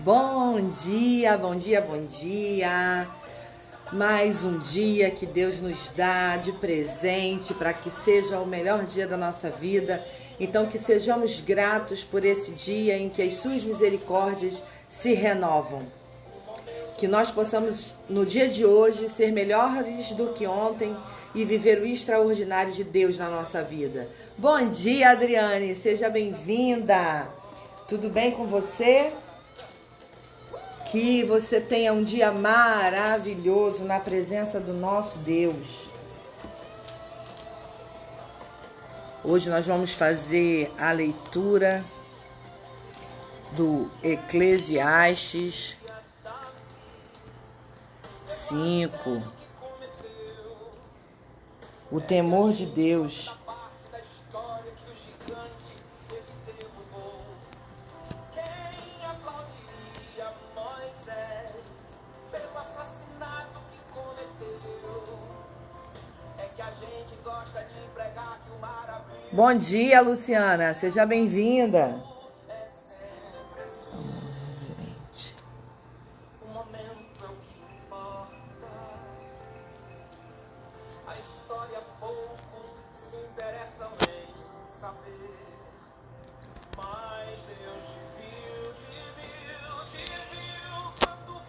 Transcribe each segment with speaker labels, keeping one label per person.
Speaker 1: Bom dia, bom dia, bom dia. Mais um dia que Deus nos dá de presente para que seja o melhor dia da nossa vida. Então que sejamos gratos por esse dia em que as suas misericórdias se renovam. Que nós possamos no dia de hoje ser melhores do que ontem e viver o extraordinário de Deus na nossa vida. Bom dia, Adriane, seja bem-vinda. Tudo bem com você? Que você tenha um dia maravilhoso na presença do nosso Deus. Hoje nós vamos fazer a leitura do Eclesiastes 5. O temor de Deus. Bom dia, Luciana. Seja bem-vinda.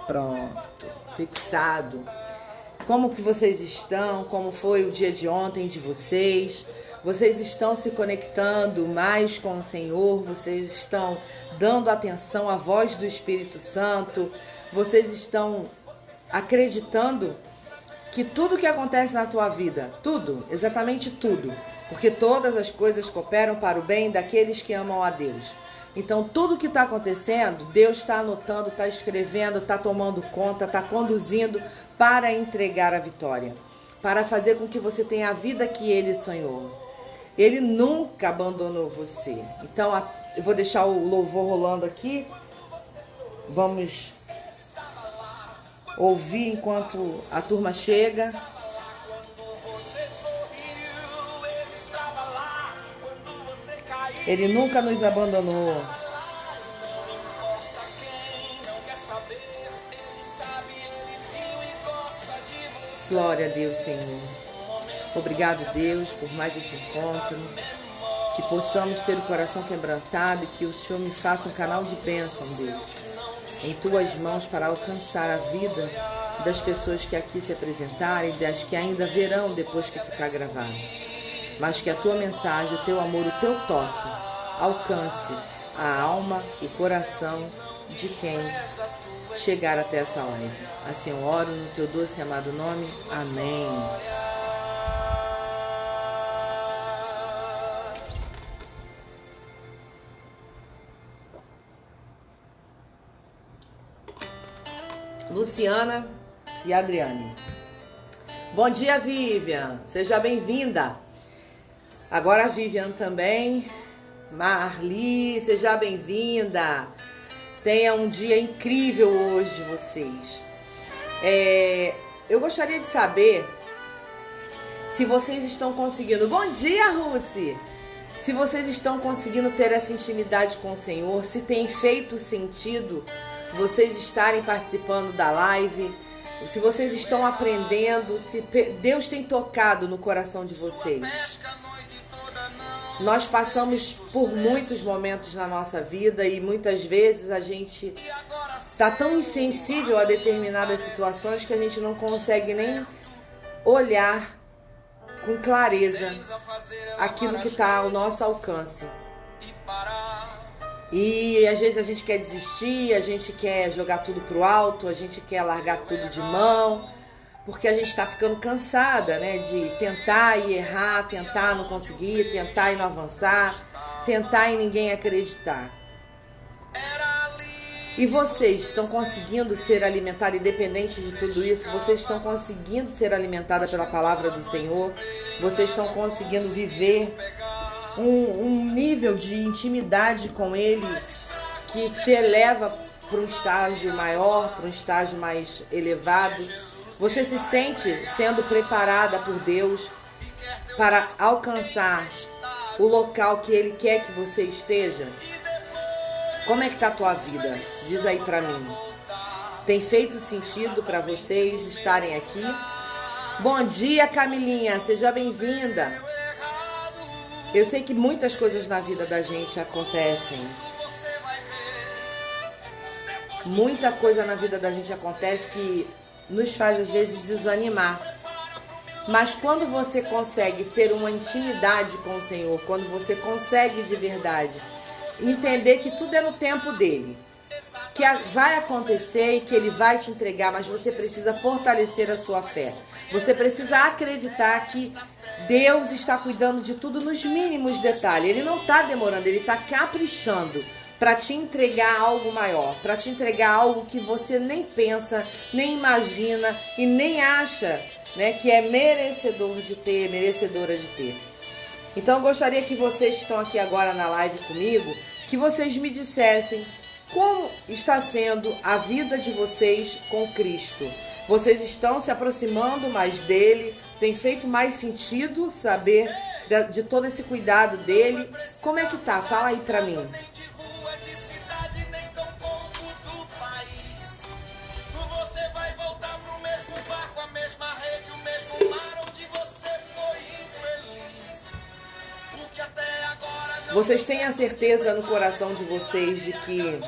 Speaker 1: Pronto, fixado. Como que vocês estão? Como foi o dia de ontem de vocês? Vocês estão se conectando mais com o Senhor? Vocês estão dando atenção à voz do Espírito Santo? Vocês estão acreditando que tudo que acontece na tua vida, tudo, exatamente tudo, porque todas as coisas cooperam para o bem daqueles que amam a Deus. Então, tudo que está acontecendo, Deus está anotando, está escrevendo, está tomando conta, está conduzindo para entregar a vitória, para fazer com que você tenha a vida que Ele sonhou. Ele nunca abandonou você. Então, eu vou deixar o louvor rolando aqui. Vamos ouvir enquanto a turma chega. Ele nunca nos abandonou. Glória a Deus, Senhor. Obrigado, Deus, por mais esse encontro. Que possamos ter o coração quebrantado e que o Senhor me faça um canal de bênção, Deus, em Tuas mãos para alcançar a vida das pessoas que aqui se apresentarem e das que ainda verão depois que ficar gravado. Mas que a Tua mensagem, o Teu amor, o Teu toque alcance a alma e coração de quem chegar até essa live. Assim eu oro no Teu doce e amado nome. Amém. Luciana e Adriane. Bom dia, Vivian. Seja bem-vinda. Agora a Vivian também. Marli, seja bem-vinda. Tenha um dia incrível hoje, vocês. Eu gostaria de saber se vocês estão conseguindo... Bom dia, Rússi! Se vocês estão conseguindo ter essa intimidade com o Senhor, se tem feito sentido vocês estarem participando da live, se vocês estão aprendendo, se Deus tem tocado no coração de vocês. Nós passamos por muitos momentos na nossa vida e muitas vezes a gente está tão insensível a determinadas situações que a gente não consegue nem olhar com clareza aquilo que está ao nosso alcance. E às vezes a gente quer desistir, a gente quer jogar tudo pro alto, a gente quer largar tudo de mão, porque a gente está ficando cansada, né, de tentar e errar, tentar não conseguir, tentar e não avançar, tentar e ninguém acreditar. E vocês estão conseguindo ser alimentados, independente de tudo isso, vocês estão conseguindo ser alimentadas pela palavra do Senhor, vocês estão conseguindo viver um nível de intimidade com Ele que te eleva para um estágio maior, para um estágio mais elevado. Você se sente sendo preparada por Deus para alcançar o local que Ele quer que você esteja? Como é que tá a tua vida? Diz aí pra mim. Tem feito sentido para vocês estarem aqui? Bom dia, Camilinha, seja bem-vinda. Eu sei que muitas coisas na vida da gente acontecem. Muita coisa na vida da gente acontece que nos faz às vezes desanimar. Mas quando você consegue ter uma intimidade com o Senhor, quando você consegue de verdade entender que tudo é no tempo dele, que vai acontecer e que ele vai te entregar, mas você precisa fortalecer a sua fé. Você precisa acreditar que Deus está cuidando de tudo nos mínimos detalhes. Ele não está demorando, ele está caprichando para te entregar algo maior, para te entregar algo que você nem pensa, nem imagina e nem acha, né, que é merecedor de ter, merecedora de ter. Então eu gostaria que vocês que estão aqui agora na live comigo, que vocês me dissessem como está sendo a vida de vocês com Cristo. Vocês estão se aproximando mais dele? Tem feito mais sentido saber de todo esse cuidado dele? Como é que tá? Fala aí pra mim. Vocês têm a certeza no coração de vocês de que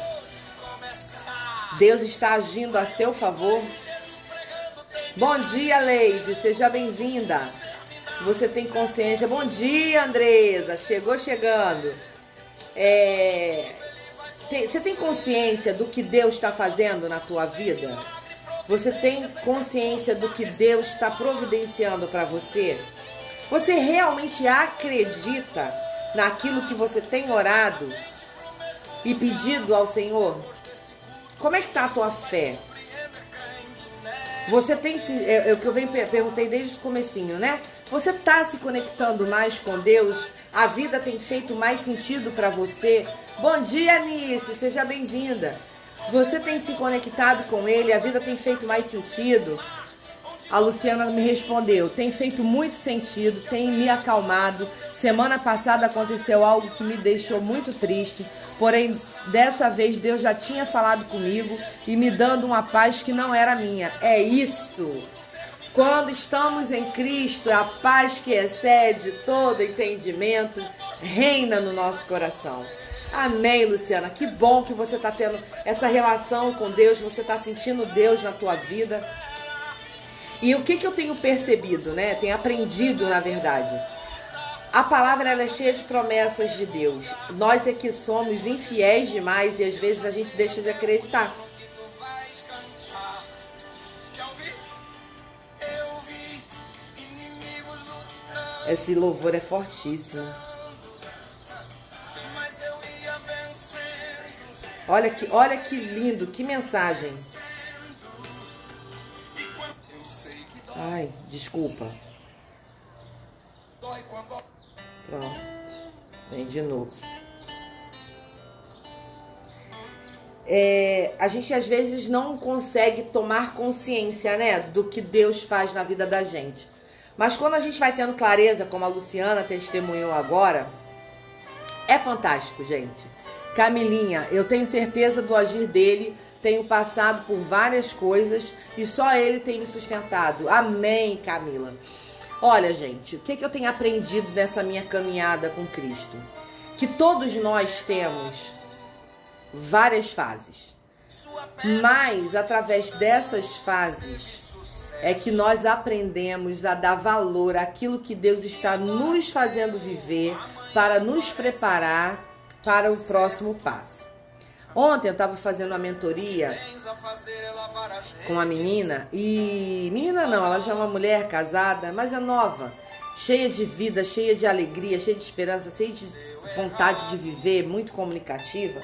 Speaker 1: Deus está agindo a seu favor? Bom dia, Leide, seja bem-vinda. Você tem consciência? Bom dia, Andresa, chegou chegando. Você tem consciência do que Deus está fazendo na tua vida? Você tem consciência do que Deus está providenciando para você? Você realmente acredita naquilo que você tem orado e pedido ao Senhor? Como é que está a tua fé? Você tem se... É o que eu perguntei desde o comecinho, né? Você está se conectando mais com Deus? A vida tem feito mais sentido para você? Bom dia, Anice, seja bem-vinda. Você tem se conectado com Ele? A vida tem feito mais sentido? A Luciana me respondeu, tem feito muito sentido, tem me acalmado. Semana passada aconteceu algo que me deixou muito triste, porém dessa vez Deus já tinha falado comigo e me dando uma paz que não era minha. É isso! Quando estamos em Cristo, a paz que excede todo entendimento reina no nosso coração. Amém, Luciana. Que bom que você está tendo essa relação com Deus, você está sentindo Deus na tua vida. E o que eu tenho percebido, né? Tenho aprendido, na verdade. A palavra ela é cheia de promessas de Deus. Nós é que somos infiéis demais e às vezes a gente deixa de acreditar. Esse louvor é fortíssimo. Olha que lindo, que mensagem. Ai, desculpa. Pronto. Vem de novo. A gente às vezes não consegue tomar consciência, né, do que Deus faz na vida da gente. Mas quando a gente vai tendo clareza, como a Luciana testemunhou agora, é fantástico, gente. Camilinha, eu tenho certeza do agir dele. Tenho passado por várias coisas e só Ele tem me sustentado. Amém, Camila. Olha, gente, o que eu tenho aprendido nessa minha caminhada com Cristo? Que todos nós temos várias fases. Mas, através dessas fases, é que nós aprendemos a dar valor àquilo que Deus está nos fazendo viver para nos preparar para o próximo passo. Ontem eu estava fazendo uma mentoria com uma menina, e menina não, ela já é uma mulher casada, mas é nova, cheia de vida, cheia de alegria, cheia de esperança, cheia de vontade de viver, muito comunicativa.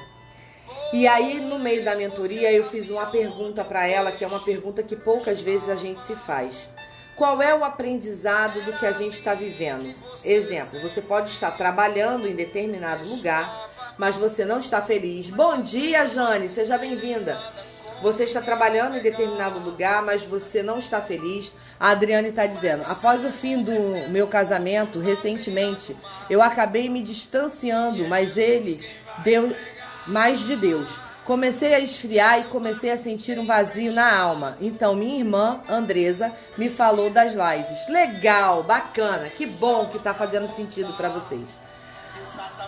Speaker 1: E aí no meio da mentoria eu fiz uma pergunta para ela, que é uma pergunta que poucas vezes a gente se faz. Qual é o aprendizado do que a gente está vivendo? Exemplo, você pode estar trabalhando em determinado lugar, mas você não está feliz. Bom dia, Jane, seja bem-vinda. Você está trabalhando em determinado lugar, mas você não está feliz. A Adriane está dizendo, após o fim do meu casamento, recentemente, eu acabei me distanciando, mas mais de Deus. Comecei a esfriar e comecei a sentir um vazio na alma. Então minha irmã, Andresa, me falou das lives. Legal, bacana, que bom que tá fazendo sentido para vocês.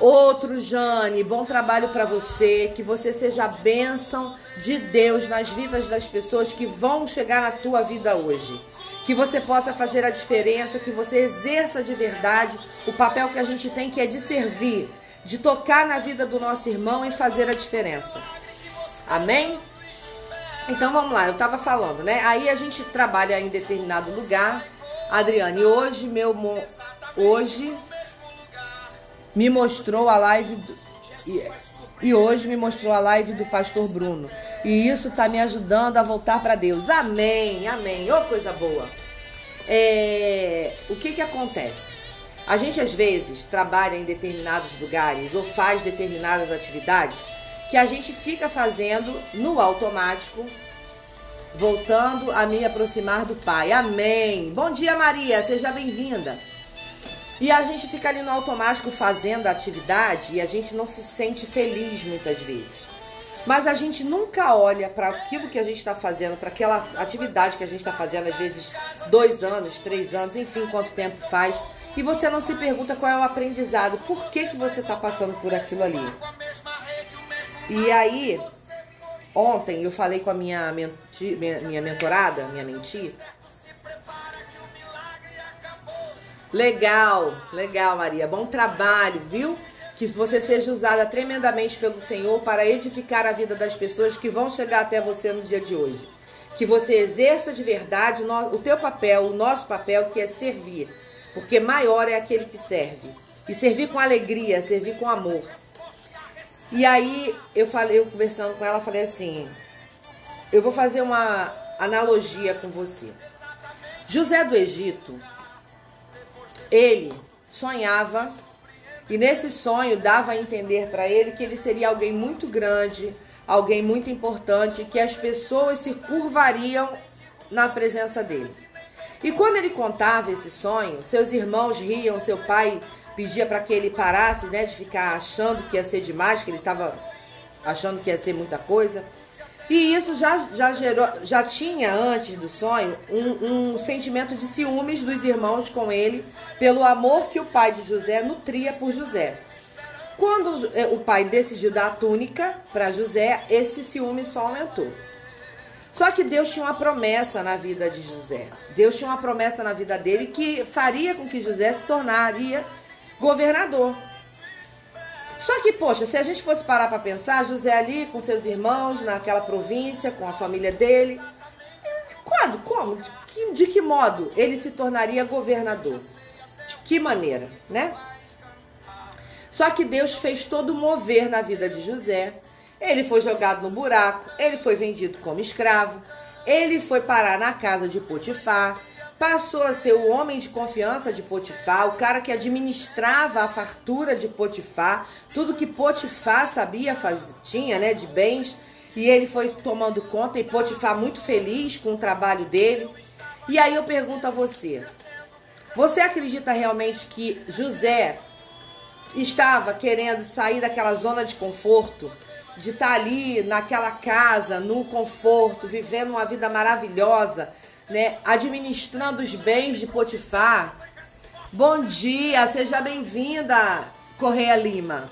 Speaker 1: Outro, Jane, bom trabalho para você, que você seja a bênção de Deus nas vidas das pessoas que vão chegar na tua vida hoje. Que você possa fazer a diferença, que você exerça de verdade o papel que a gente tem, que é de servir, de tocar na vida do nosso irmão e fazer a diferença. Amém? Então vamos lá, eu estava falando, né? Aí a gente trabalha em determinado lugar. Adriane, hoje me mostrou a live hoje me mostrou a live do pastor Bruno. E isso está me ajudando a voltar para Deus. Amém, amém. Ô, coisa boa. O que acontece? A gente às vezes trabalha em determinados lugares ou faz determinadas atividades que a gente fica fazendo no automático, voltando a me aproximar do Pai. Amém. Bom dia, Maria. Seja bem-vinda. E a gente fica ali no automático fazendo a atividade e a gente não se sente feliz muitas vezes. Mas a gente nunca olha para aquilo que a gente está fazendo, para aquela atividade que a gente está fazendo, às vezes 2 anos, 3 anos, enfim, quanto tempo faz. E você não se pergunta qual é o aprendizado, por que você está passando por aquilo ali. E aí, ontem eu falei com a minha mentorada, minha mentia. Legal, Maria. Bom trabalho, viu? Que você seja usada tremendamente pelo Senhor para edificar a vida das pessoas que vão chegar até você no dia de hoje. Que você exerça de verdade o teu papel, o nosso papel, que é servir. Porque maior é aquele que serve. E servir com alegria, servir com amor. E aí, eu conversando com ela, falei assim, eu vou fazer uma analogia com você. José do Egito, ele sonhava, e nesse sonho dava a entender para ele que ele seria alguém muito grande, alguém muito importante, que as pessoas se curvariam na presença dele. E quando ele contava esse sonho, seus irmãos riam, seu pai pedia para que ele parasse, né, de ficar achando que ia ser demais, que ele estava achando que ia ser muita coisa. E isso já tinha, antes do sonho, um sentimento de ciúmes dos irmãos com ele, pelo amor que o pai de José nutria por José. Quando o pai decidiu dar a túnica para José, esse ciúme só aumentou. Só que Deus tinha uma promessa na vida de José. Deus tinha uma promessa na vida dele que faria com que José se tornaria governador. Só que, poxa, se a gente fosse parar para pensar, José ali com seus irmãos, naquela província, com a família dele, como? De que modo ele se tornaria governador? De que maneira, né? Só que Deus fez todo mover na vida de José. Ele foi jogado no buraco, ele foi vendido como escravo, ele foi parar na casa de Potifar, passou a ser o homem de confiança de Potifar, o cara que administrava a fartura de Potifar, tudo que Potifar tinha, né, de bens, e ele foi tomando conta, e Potifar muito feliz com o trabalho dele. E aí eu pergunto a você acredita realmente que José estava querendo sair daquela zona de conforto, de estar ali naquela casa, no conforto, vivendo uma vida maravilhosa, né, administrando os bens de Potifar? Bom dia, seja bem-vinda, Correia Lima.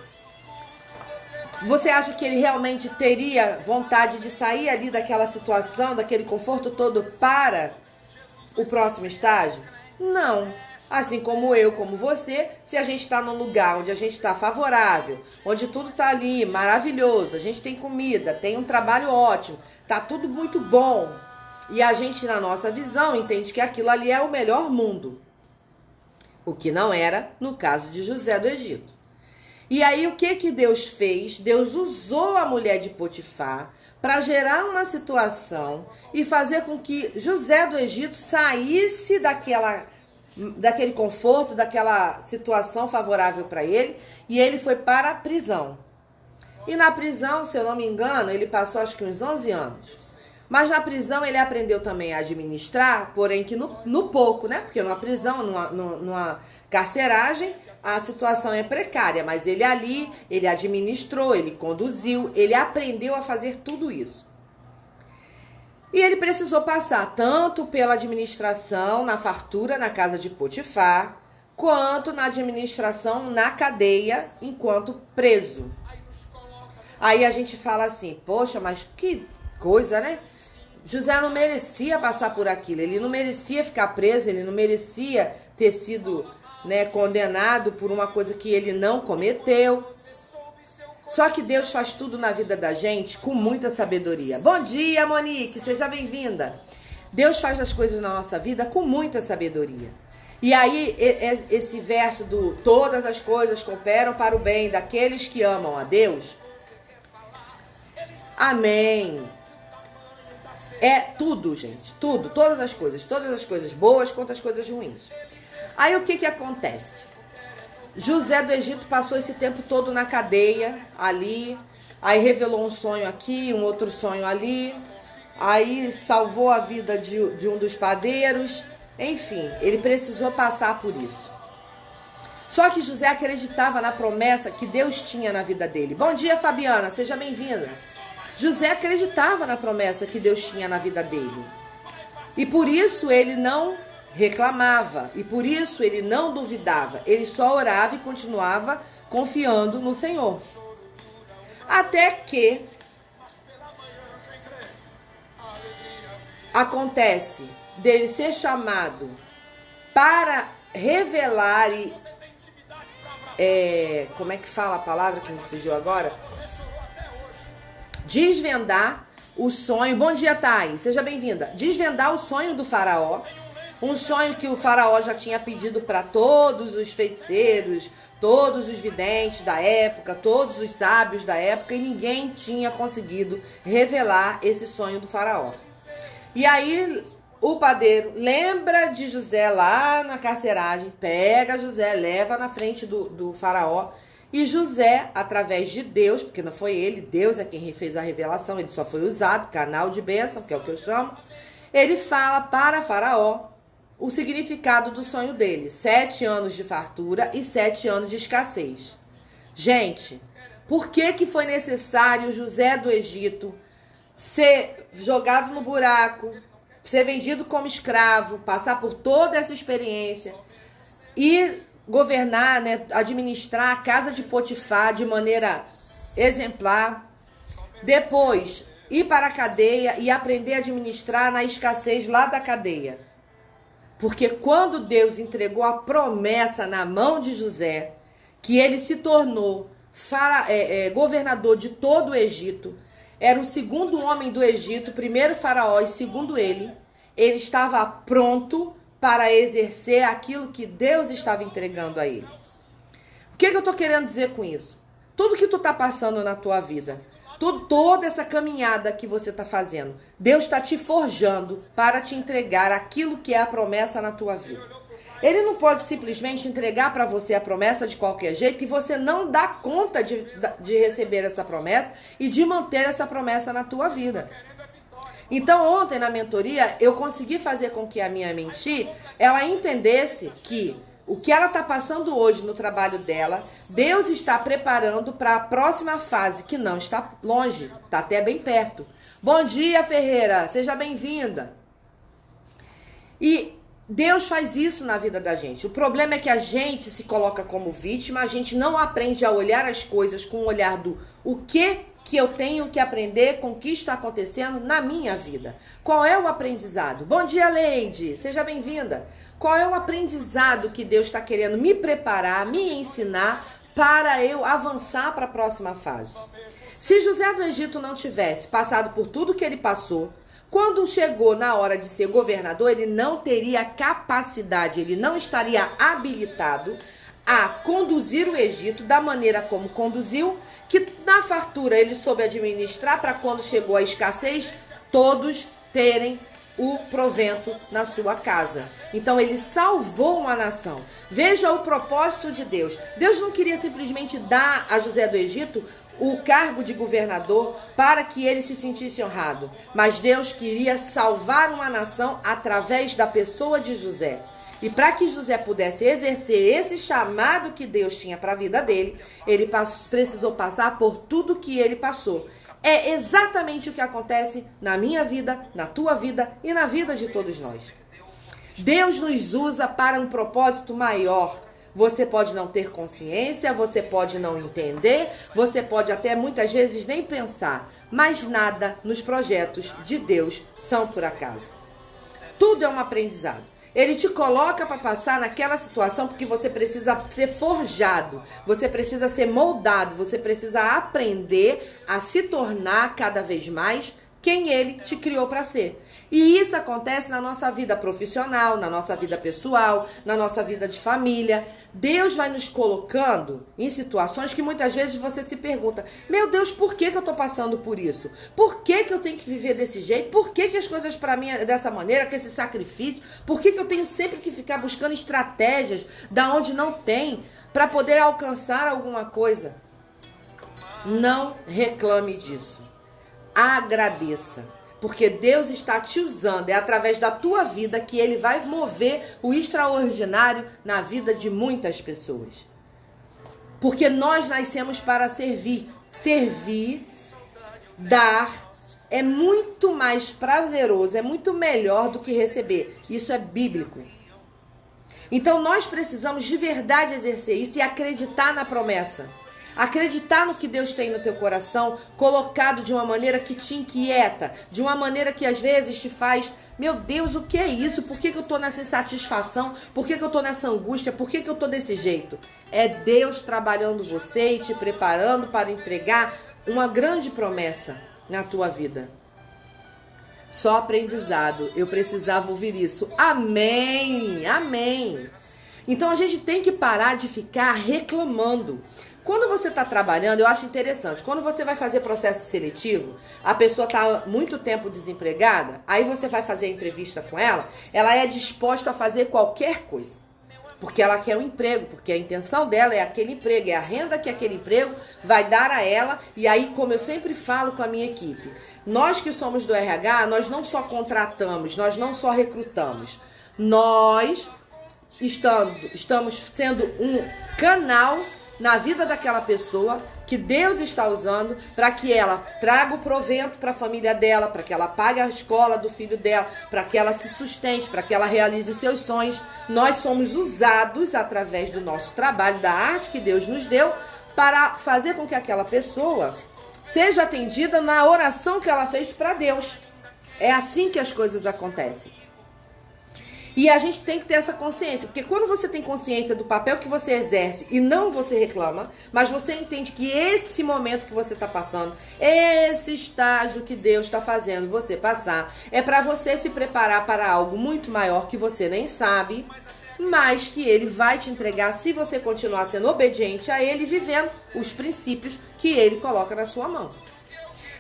Speaker 1: Você acha que ele realmente teria vontade de sair ali daquela situação, daquele conforto todo para o próximo estágio? Não. Assim como eu, como você, se a gente está num lugar onde a gente está favorável, onde tudo está ali maravilhoso, a gente tem comida, tem um trabalho ótimo, tá tudo muito bom, e a gente, na nossa visão, entende que aquilo ali é o melhor mundo. O que não era no caso de José do Egito. E aí o que Deus fez? Deus usou a mulher de Potifar para gerar uma situação e fazer com que José do Egito saísse daquele conforto, daquela situação favorável para ele, e ele foi para a prisão. E na prisão, se eu não me engano, ele passou acho que uns 11 anos. Mas na prisão ele aprendeu também a administrar, porém que no pouco, né? Porque numa prisão, numa carceragem, a situação é precária. Mas ele ali, ele administrou, ele conduziu, ele aprendeu a fazer tudo isso. E ele precisou passar tanto pela administração, na fartura, na casa de Potifar, quanto na administração na cadeia, enquanto preso. Aí a gente fala assim, poxa, mas que coisa, né? José não merecia passar por aquilo, ele não merecia ficar preso, ele não merecia ter sido, né, condenado por uma coisa que ele não cometeu. Só que Deus faz tudo na vida da gente com muita sabedoria. Bom dia, Monique, seja bem-vinda. Deus faz as coisas na nossa vida com muita sabedoria. E aí, esse verso do todas as coisas cooperam para o bem daqueles que amam a Deus. Amém. É tudo, gente, tudo, todas as coisas boas quanto as coisas ruins. Aí o que acontece? José do Egito passou esse tempo todo na cadeia, ali, aí revelou um sonho aqui, um outro sonho ali, aí salvou a vida de um dos padeiros, enfim, ele precisou passar por isso. Só que José acreditava na promessa que Deus tinha na vida dele. Bom dia, Fabiana, seja bem-vinda. José acreditava na promessa que Deus tinha na vida dele. E por isso ele não reclamava. E por isso ele não duvidava. Ele só orava e continuava confiando no Senhor. Até que acontece dele ser chamado para revelar e... como é que fala a palavra que me fugiu agora? Desvendar o sonho. Bom dia, Thay, seja bem-vinda. Desvendar o sonho do faraó. Um sonho que o faraó já tinha pedido para todos os feiticeiros, todos os videntes da época, todos os sábios da época, e ninguém tinha conseguido revelar esse sonho do faraó. E aí o padeiro lembra de José lá na carceragem, pega José, leva na frente do faraó. E José, através de Deus, porque não foi ele, Deus é quem fez a revelação, ele só foi usado, canal de bênção, que é o que eu chamo. Ele fala para Faraó o significado do sonho dele. 7 anos de fartura e 7 anos de escassez. Gente, por que foi necessário José do Egito ser jogado no buraco, ser vendido como escravo, passar por toda essa experiência e governar, né, administrar a casa de Potifar de maneira exemplar, depois ir para a cadeia e aprender a administrar na escassez lá da cadeia? Porque quando Deus entregou a promessa na mão de José, que ele se tornou governador de todo o Egito, era o segundo homem do Egito, primeiro faraó e segundo ele estava pronto para exercer aquilo que Deus estava entregando a ele. O que eu estou querendo dizer com isso? Tudo que tu está passando na tua vida, toda essa caminhada que você está fazendo, Deus está te forjando para te entregar aquilo que é a promessa na tua vida. Ele não pode simplesmente entregar para você a promessa de qualquer jeito e você não dá conta de receber essa promessa e de manter essa promessa na tua vida. Então ontem na mentoria eu consegui fazer com que a minha mentee, ela entendesse que o que ela está passando hoje no trabalho dela, Deus está preparando para a próxima fase, que não está longe, está até bem perto. Bom dia, Ferreira, seja bem-vinda. E Deus faz isso na vida da gente. O problema é que a gente se coloca como vítima, a gente não aprende a olhar as coisas com o olhar do o que eu tenho que aprender com o que está acontecendo na minha vida. Qual é o aprendizado? Bom dia, Leide, seja bem-vinda. Qual é o aprendizado que Deus está querendo me preparar, me ensinar para eu avançar para a próxima fase? Se José do Egito não tivesse passado por tudo que ele passou, quando chegou na hora de ser governador, ele não teria capacidade, ele não estaria habilitado a conduzir o Egito da maneira como conduziu, que na fartura ele soube administrar para quando chegou a escassez, todos terem o provento na sua casa. Então ele salvou uma nação. Veja o propósito de Deus. Deus não queria simplesmente dar a José do Egito o cargo de governador para que ele se sentisse honrado. Mas Deus queria salvar uma nação através da pessoa de José. E para que José pudesse exercer esse chamado que Deus tinha para a vida dele, ele precisou passar por tudo que ele passou. É exatamente o que acontece na minha vida, na tua vida e na vida de todos nós. Deus nos usa para um propósito maior. Você pode não ter consciência, você pode não entender, você pode até muitas vezes nem pensar, mas nada nos projetos de Deus são por acaso. Tudo é um aprendizado. Ele te coloca para passar naquela situação porque você precisa ser forjado, você precisa ser moldado, você precisa aprender a se tornar cada vez mais quem ele te criou para ser. E isso acontece na nossa vida profissional, na nossa vida pessoal, na nossa vida de família. Deus vai nos colocando em situações que muitas vezes você se pergunta: meu Deus, por que eu estou passando por isso? Por que eu tenho que viver desse jeito? Por que as coisas para mim é dessa maneira, com esse sacrifício? Por que eu tenho sempre que ficar buscando estratégias da onde não tem para poder alcançar alguma coisa? Não reclame disso. Agradeça, porque Deus está te usando, é através da tua vida que Ele vai mover o extraordinário na vida de muitas pessoas. Porque nós nascemos para servir. Servir, dar, é muito mais prazeroso, é muito melhor do que receber. Isso é bíblico. Então nós precisamos de verdade exercer isso e acreditar na promessa. Acreditar no que Deus tem no teu coração, colocado de uma maneira que te inquieta, de uma maneira que às vezes te faz: meu Deus, o que é isso? Por que eu estou nessa insatisfação? Por que eu estou nessa angústia? Por que eu estou desse jeito? É Deus trabalhando você e te preparando para entregar uma grande promessa na tua vida. Só aprendizado. Eu precisava ouvir isso. Amém, amém. Então a gente tem que parar de ficar reclamando. Quando você está trabalhando, eu acho interessante, quando você vai fazer processo seletivo, a pessoa está muito tempo desempregada, aí você vai fazer a entrevista com ela, ela é disposta a fazer qualquer coisa. Porque ela quer um emprego, porque a intenção dela é aquele emprego, é a renda que aquele emprego vai dar a ela. E aí, como eu sempre falo com a minha equipe, nós que somos do RH, nós não só contratamos, nós não só recrutamos, nós estamos sendo um canal na vida daquela pessoa que Deus está usando para que ela traga o provento para a família dela, para que ela pague a escola do filho dela, para que ela se sustente, para que ela realize seus sonhos. Nós somos usados através do nosso trabalho, da arte que Deus nos deu, para fazer com que aquela pessoa seja atendida na oração que ela fez para Deus. É assim que as coisas acontecem. E a gente tem que ter essa consciência, porque quando você tem consciência do papel que você exerce e não você reclama, mas você entende que esse momento que você está passando, esse estágio que Deus está fazendo você passar, é para você se preparar para algo muito maior que você nem sabe, mas que Ele vai te entregar se você continuar sendo obediente a Ele, vivendo os princípios que Ele coloca na sua mão.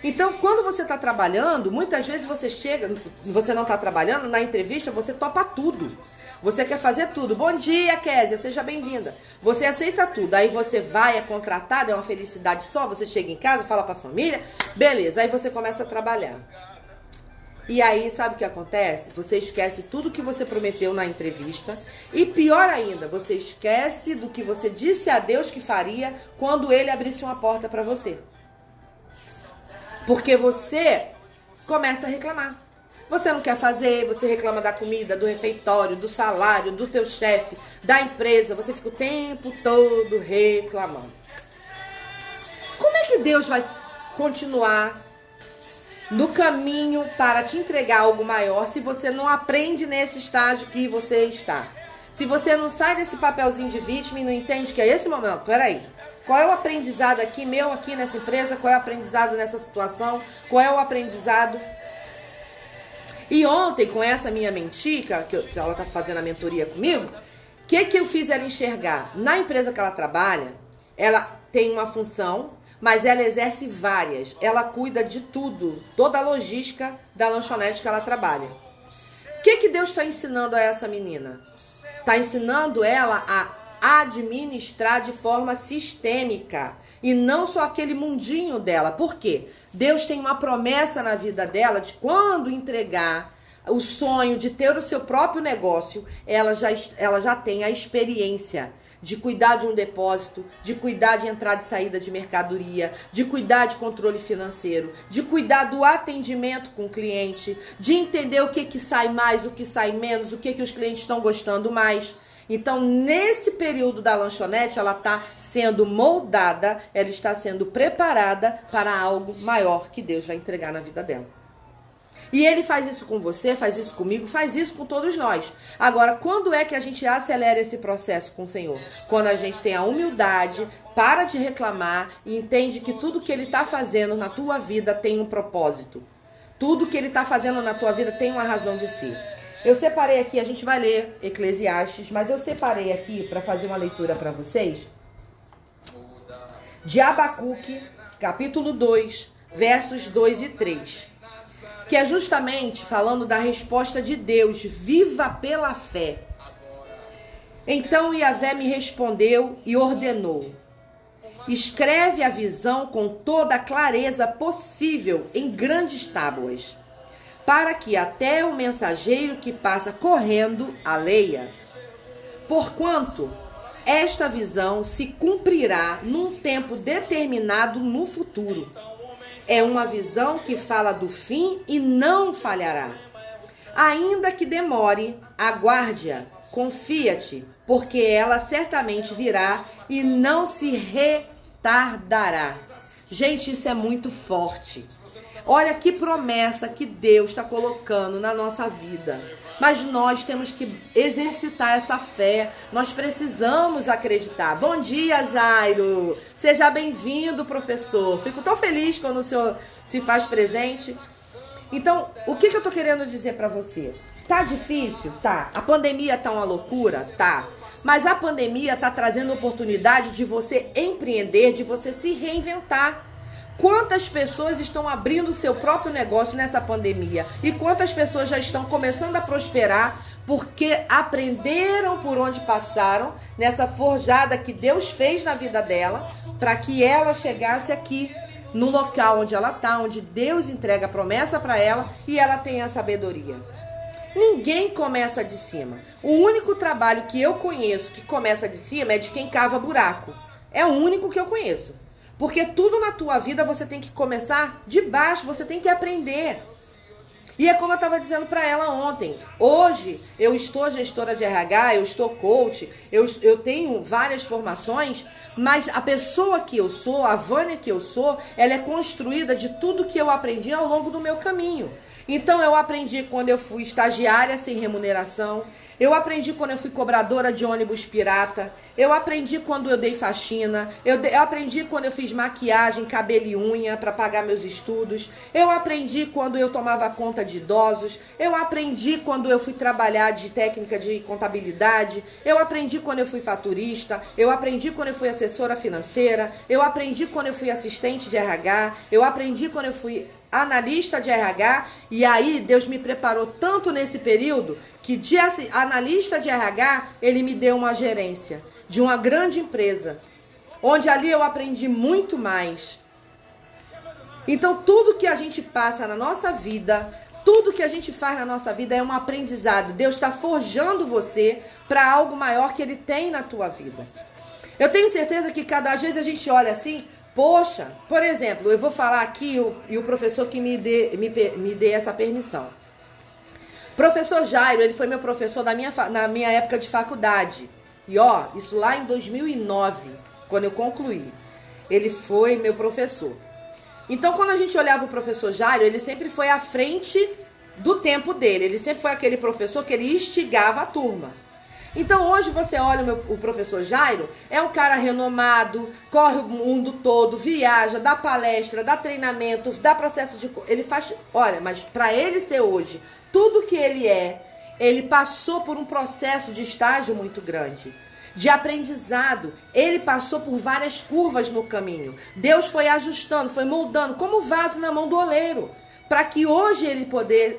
Speaker 1: Então, quando você está trabalhando, muitas vezes você chega, você não está trabalhando, na entrevista você topa tudo. Você quer fazer tudo. Bom dia, Késia, seja bem-vinda. Você aceita tudo. Aí você vai, é contratado, é uma felicidade só. Você chega em casa, fala para a família, beleza. Aí você começa a trabalhar. E aí, sabe o que acontece? Você esquece tudo que você prometeu na entrevista. E pior ainda, você esquece do que você disse a Deus que faria quando Ele abrisse uma porta para você. Porque você começa a reclamar. Você não quer fazer, você reclama da comida, do refeitório, do salário, do teu chefe, da empresa. Você fica o tempo todo reclamando. Como é que Deus vai continuar no caminho para te entregar algo maior se você não aprende nesse estágio que você está? Se você não sai desse papelzinho de vítima e não entende que é esse momento, peraí, qual é o aprendizado aqui, meu aqui nessa empresa, qual é o aprendizado nessa situação, qual é o aprendizado? E ontem, com essa minha mentica, que ela está fazendo a mentoria comigo, o que eu fiz ela enxergar? Na empresa que ela trabalha, ela tem uma função, mas ela exerce várias, ela cuida de tudo, toda a logística da lanchonete que ela trabalha. O que Deus está ensinando a essa menina? Está ensinando ela a administrar de forma sistêmica e não só aquele mundinho dela. Por quê? Deus tem uma promessa na vida dela de quando entregar o sonho de ter o seu próprio negócio, ela já tem a experiência de cuidar de um depósito, de cuidar de entrada e saída de mercadoria, de cuidar de controle financeiro, de cuidar do atendimento com o cliente, de entender o que sai mais, o que sai menos, o que os clientes estão gostando mais. Então, nesse período da lanchonete, ela está sendo moldada, ela está sendo preparada para algo maior que Deus vai entregar na vida dela. E ele faz isso com você, faz isso comigo, faz isso com todos nós. Agora, quando é que a gente acelera esse processo com o Senhor? Quando a gente tem a humildade, para de reclamar e entende que tudo que Ele está fazendo na tua vida tem um propósito. Tudo que Ele está fazendo na tua vida tem uma razão de si. Eu separei aqui, a gente vai ler Eclesiastes, mas eu separei aqui para fazer uma leitura para vocês de Abacuque, capítulo 2, versos 2 e 3. Que é justamente falando da resposta de Deus, viva pela fé. Então Yahvé me respondeu e ordenou: escreve a visão com toda a clareza possível em grandes tábuas, para que até o mensageiro que passa correndo a leia. Porquanto esta visão se cumprirá num tempo determinado no futuro. É uma visão que fala do fim e não falhará. Ainda que demore, aguarde-a, confia-te, porque ela certamente virá e não se retardará. Gente, isso é muito forte. Olha que promessa que Deus está colocando na nossa vida. Mas nós temos que exercitar essa fé. Nós precisamos acreditar. Bom dia, Jairo. Seja bem-vindo, professor. Fico tão feliz quando o senhor se faz presente. Então, o que eu tô querendo dizer para você? Tá difícil? Tá. A pandemia tá uma loucura? Tá. Mas a pandemia tá trazendo oportunidade de você empreender, de você se reinventar. Quantas pessoas estão abrindo seu próprio negócio nessa pandemia? E quantas pessoas já estão começando a prosperar porque aprenderam por onde passaram nessa forjada que Deus fez na vida dela para que ela chegasse aqui no local onde ela está, onde Deus entrega a promessa para ela e ela tem a sabedoria. Ninguém começa de cima. O único trabalho que eu conheço que começa de cima é de quem cava buraco. É o único que eu conheço. Porque tudo na tua vida você tem que começar de baixo, você tem que aprender. E é como eu estava dizendo para ela ontem. Hoje eu estou gestora de RH, eu estou coach, eu tenho várias formações, mas a pessoa que eu sou, a Vânia que eu sou, ela é construída de tudo que eu aprendi ao longo do meu caminho. Então eu aprendi quando eu fui estagiária sem remuneração, eu aprendi quando eu fui cobradora de ônibus pirata, eu aprendi quando eu dei faxina, eu aprendi quando eu fiz maquiagem, cabelo e unha para pagar meus estudos, eu aprendi quando eu tomava conta de idosos, eu aprendi quando eu fui trabalhar de técnica de contabilidade, eu aprendi quando eu fui faturista, eu aprendi quando eu fui assessora financeira, eu aprendi quando eu fui assistente de RH, eu aprendi quando eu fui analista de RH, e aí Deus me preparou tanto nesse período que de analista de RH, ele me deu uma gerência de uma grande empresa, onde ali eu aprendi muito mais. Então tudo que a gente passa na nossa vida, tudo que a gente faz na nossa vida é um aprendizado. Deus está forjando você para algo maior que Ele tem na tua vida. Eu tenho certeza que cada vez a gente olha assim, poxa, por exemplo, eu vou falar aqui e o professor que me dê essa permissão. Professor Jairo, ele foi meu professor na minha época de faculdade. E ó, isso lá em 2009, quando eu concluí. Ele foi meu professor. Então, quando a gente olhava o professor Jairo, ele sempre foi à frente do tempo dele. Ele sempre foi aquele professor que ele instigava a turma. Então hoje você olha o professor Jairo, é um cara renomado, corre o mundo todo, viaja, dá palestra, dá treinamento, dá processo de... Ele faz... Olha, mas para ele ser hoje tudo que ele é, ele passou por um processo de estágio muito grande, de aprendizado. Ele passou por várias curvas no caminho. Deus foi ajustando, foi moldando, como vaso na mão do oleiro. para que hoje ele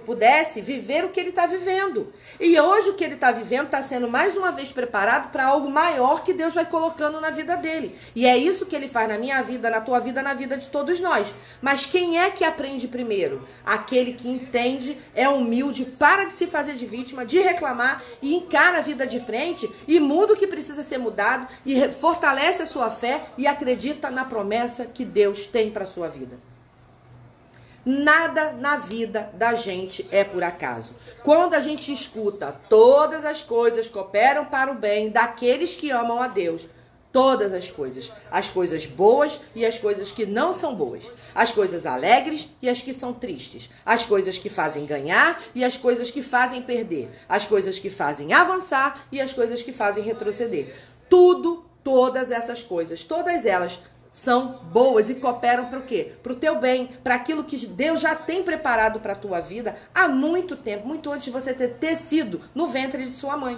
Speaker 1: pudesse viver o que ele está vivendo. E hoje o que ele está vivendo está sendo mais uma vez preparado para algo maior que Deus vai colocando na vida dele. E é isso que ele faz na minha vida, na tua vida, na vida de todos nós. Mas quem é que aprende primeiro? Aquele que entende, é humilde, para de se fazer de vítima, de reclamar e encara a vida de frente e muda o que precisa ser mudado e fortalece a sua fé e acredita na promessa que Deus tem para a sua vida. Nada na vida da gente é por acaso. Quando a gente escuta todas as coisas cooperam para o bem daqueles que amam a Deus, todas as coisas boas e as coisas que não são boas, as coisas alegres e as que são tristes, as coisas que fazem ganhar e as coisas que fazem perder, as coisas que fazem avançar e as coisas que fazem retroceder. Todas essas coisas, todas elas são boas e cooperam para o quê? Para o teu bem, para aquilo que Deus já tem preparado para a tua vida há muito tempo, muito antes de você ter sido no ventre de sua mãe.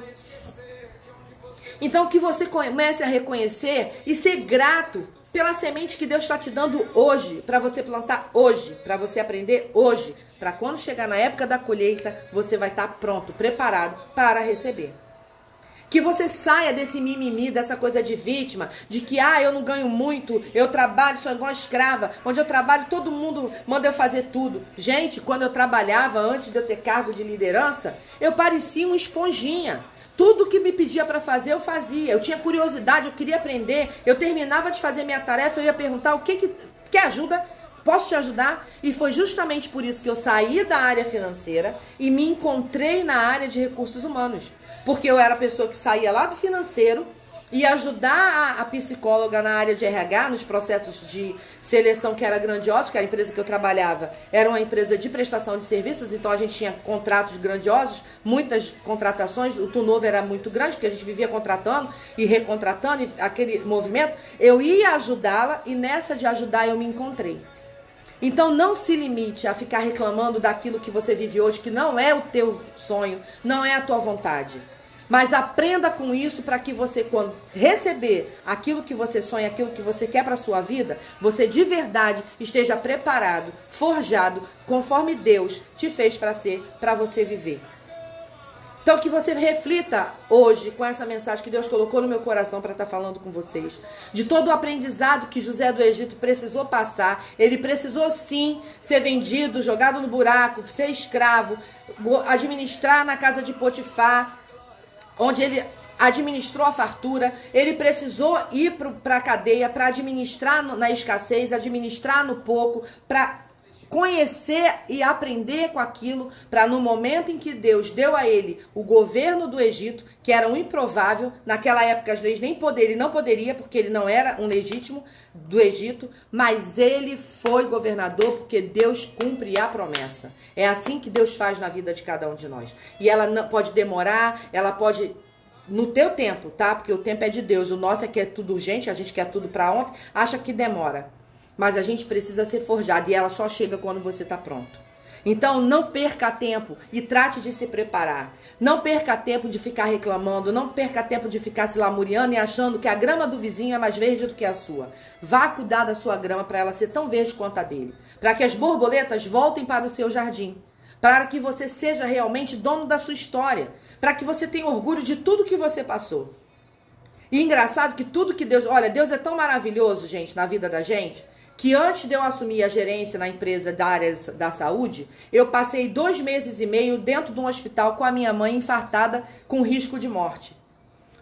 Speaker 1: Então que você comece a reconhecer e ser grato pela semente que Deus está te dando hoje, para você plantar hoje, para você aprender hoje, para quando chegar na época da colheita, você vai estar pronto, preparado para receber. Que você saia desse mimimi, dessa coisa de vítima, de que, eu não ganho muito, eu trabalho, sou igual escrava, onde eu trabalho todo mundo manda eu fazer tudo. Gente, quando eu trabalhava, antes de eu ter cargo de liderança, eu parecia uma esponjinha. Tudo que me pedia para fazer, eu fazia. Eu tinha curiosidade, eu queria aprender. Eu terminava de fazer minha tarefa, eu ia perguntar o que quer ajuda? Posso te ajudar? E foi justamente por isso que eu saí da área financeira e me encontrei na área de recursos humanos. Porque eu era a pessoa que saía lá do financeiro e ajudar a psicóloga na área de RH, nos processos de seleção que era grandioso, que a empresa que eu trabalhava era uma empresa de prestação de serviços, então a gente tinha contratos grandiosos, muitas contratações, o turnover era muito grande, porque a gente vivia contratando e recontratando, e aquele movimento, eu ia ajudá-la e nessa de ajudar eu me encontrei. Então não se limite a ficar reclamando daquilo que você vive hoje, que não é o teu sonho, não é a tua vontade. Mas aprenda com isso para que você, quando receber aquilo que você sonha, aquilo que você quer para a sua vida, você de verdade esteja preparado, forjado, conforme Deus te fez para ser, para você viver. Então que você reflita hoje com essa mensagem que Deus colocou no meu coração para estar falando com vocês. De todo o aprendizado que José do Egito precisou passar. Ele precisou sim ser vendido, jogado no buraco, ser escravo, administrar na casa de Potifar, onde ele administrou a fartura. Ele precisou ir para a cadeia para administrar na escassez, administrar no pouco, para conhecer e aprender com aquilo, para no momento em que Deus deu a ele o governo do Egito, que era um improvável, naquela época as leis nem poderiam, ele não poderia, porque ele não era um legítimo do Egito, mas ele foi governador porque Deus cumpre a promessa. É assim que Deus faz na vida de cada um de nós. E ela não pode demorar, ela pode no teu tempo, tá? Porque o tempo é de Deus, o nosso é que é tudo urgente, a gente quer tudo para ontem, acha que demora. Mas a gente precisa ser forjado e ela só chega quando você está pronto. Então não perca tempo e trate de se preparar. Não perca tempo de ficar reclamando, não perca tempo de ficar se lamuriando e achando que a grama do vizinho é mais verde do que a sua. Vá cuidar da sua grama para ela ser tão verde quanto a dele. Para que as borboletas voltem para o seu jardim. Para que você seja realmente dono da sua história. Para que você tenha orgulho de tudo que você passou. E engraçado que tudo que Deus... Olha, Deus é tão maravilhoso, gente, na vida da gente, que antes de eu assumir a gerência na empresa da área da saúde, eu passei 2 meses e meio dentro de um hospital com a minha mãe infartada com risco de morte.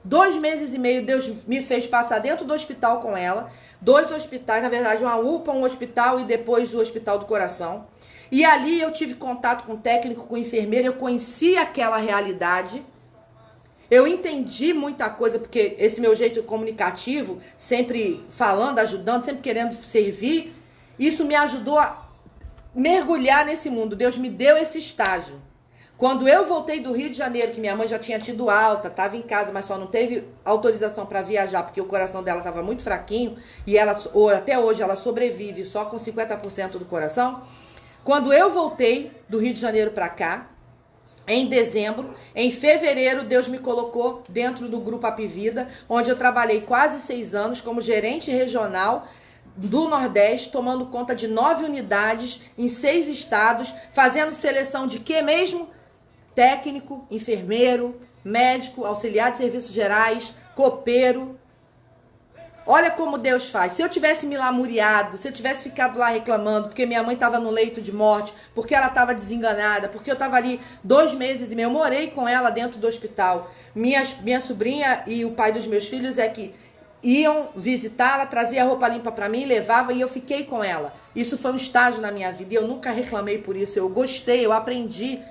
Speaker 1: 2 meses e meio Deus me fez passar dentro do hospital com ela. 2 hospitais, na verdade uma UPA, um hospital e depois o Hospital do Coração. E ali eu tive contato com o técnico, com o enfermeiro, eu conheci aquela realidade. Eu entendi muita coisa, porque esse meu jeito comunicativo, sempre falando, ajudando, sempre querendo servir, isso me ajudou a mergulhar nesse mundo. Deus me deu esse estágio. Quando eu voltei do Rio de Janeiro, que minha mãe já tinha tido alta, estava em casa, mas só não teve autorização para viajar, porque o coração dela estava muito fraquinho, e ela, até hoje ela sobrevive só com 50% do coração. Quando eu voltei do Rio de Janeiro para cá, em dezembro, em fevereiro, Deus me colocou dentro do Grupo Apivida, onde eu trabalhei quase 6 anos como gerente regional do Nordeste, tomando conta de 9 unidades em 6 estados, fazendo seleção de quê mesmo? Técnico, enfermeiro, médico, auxiliar de serviços gerais, copeiro. Olha como Deus faz. Se eu tivesse me lamuriado, se eu tivesse ficado lá reclamando, porque minha mãe estava no leito de morte, porque ela estava desenganada, porque eu estava ali 2 meses e meio, eu morei com ela dentro do hospital. Minha sobrinha e o pai dos meus filhos é que iam visitá-la, trazia a roupa limpa para mim, levava e eu fiquei com ela. Isso foi um estágio na minha vida e eu nunca reclamei por isso. Eu gostei, eu aprendi.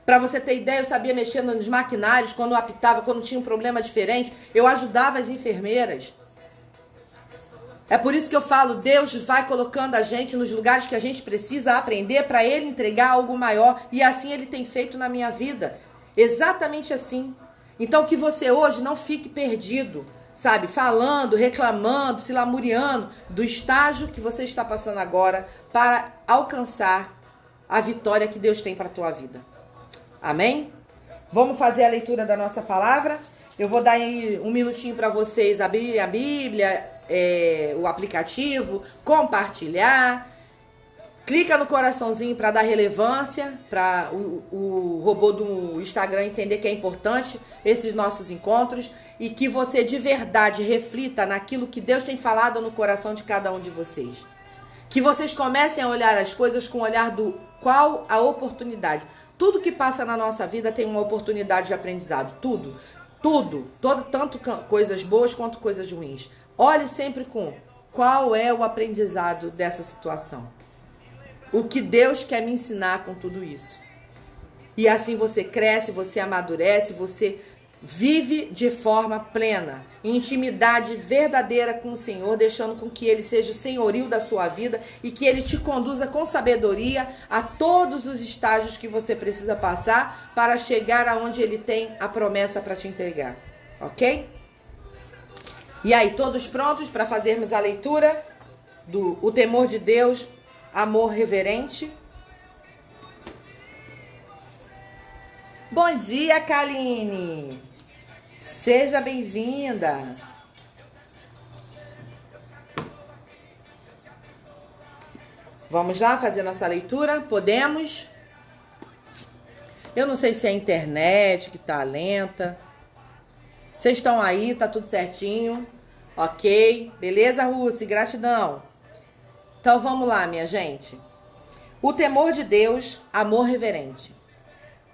Speaker 1: Para você ter ideia, eu sabia mexer nos maquinários, quando eu apitava, quando tinha um problema diferente, eu ajudava as enfermeiras. É por isso que eu falo, Deus vai colocando a gente nos lugares que a gente precisa aprender para Ele entregar algo maior. E assim Ele tem feito na minha vida. Exatamente assim. Então que você hoje não fique perdido, sabe? Falando, reclamando, se lamuriando do estágio que você está passando agora para alcançar a vitória que Deus tem para a tua vida. Amém? Vamos fazer a leitura da nossa palavra? Eu vou dar aí um minutinho para vocês abrirem a Bíblia, o aplicativo, compartilhar. Clica no coraçãozinho para dar relevância, para o robô do Instagram entender que é importante esses nossos encontros e que você de verdade reflita naquilo que Deus tem falado no coração de cada um de vocês. Que vocês comecem a olhar as coisas com o olhar do qual a oportunidade. Tudo que passa na nossa vida tem uma oportunidade de aprendizado. Tudo, tanto coisas boas quanto coisas ruins. Olhe sempre com qual é o aprendizado dessa situação. O que Deus quer me ensinar com tudo isso. E assim você cresce, você amadurece, você vive de forma plena, em intimidade verdadeira com o Senhor, deixando com que Ele seja o senhorio da sua vida e que Ele te conduza com sabedoria a todos os estágios que você precisa passar para chegar aonde Ele tem a promessa para te entregar. Ok? E aí, todos prontos para fazermos a leitura do O Temor de Deus, Amor Reverente? Bom dia, Kaline! Seja bem-vinda! Vamos lá fazer nossa leitura? Podemos? Eu não sei se é a internet que tá lenta. Vocês estão aí? Tá tudo certinho? Ok? Beleza, Rússia? Gratidão! Então vamos lá, minha gente. O temor de Deus, amor reverente.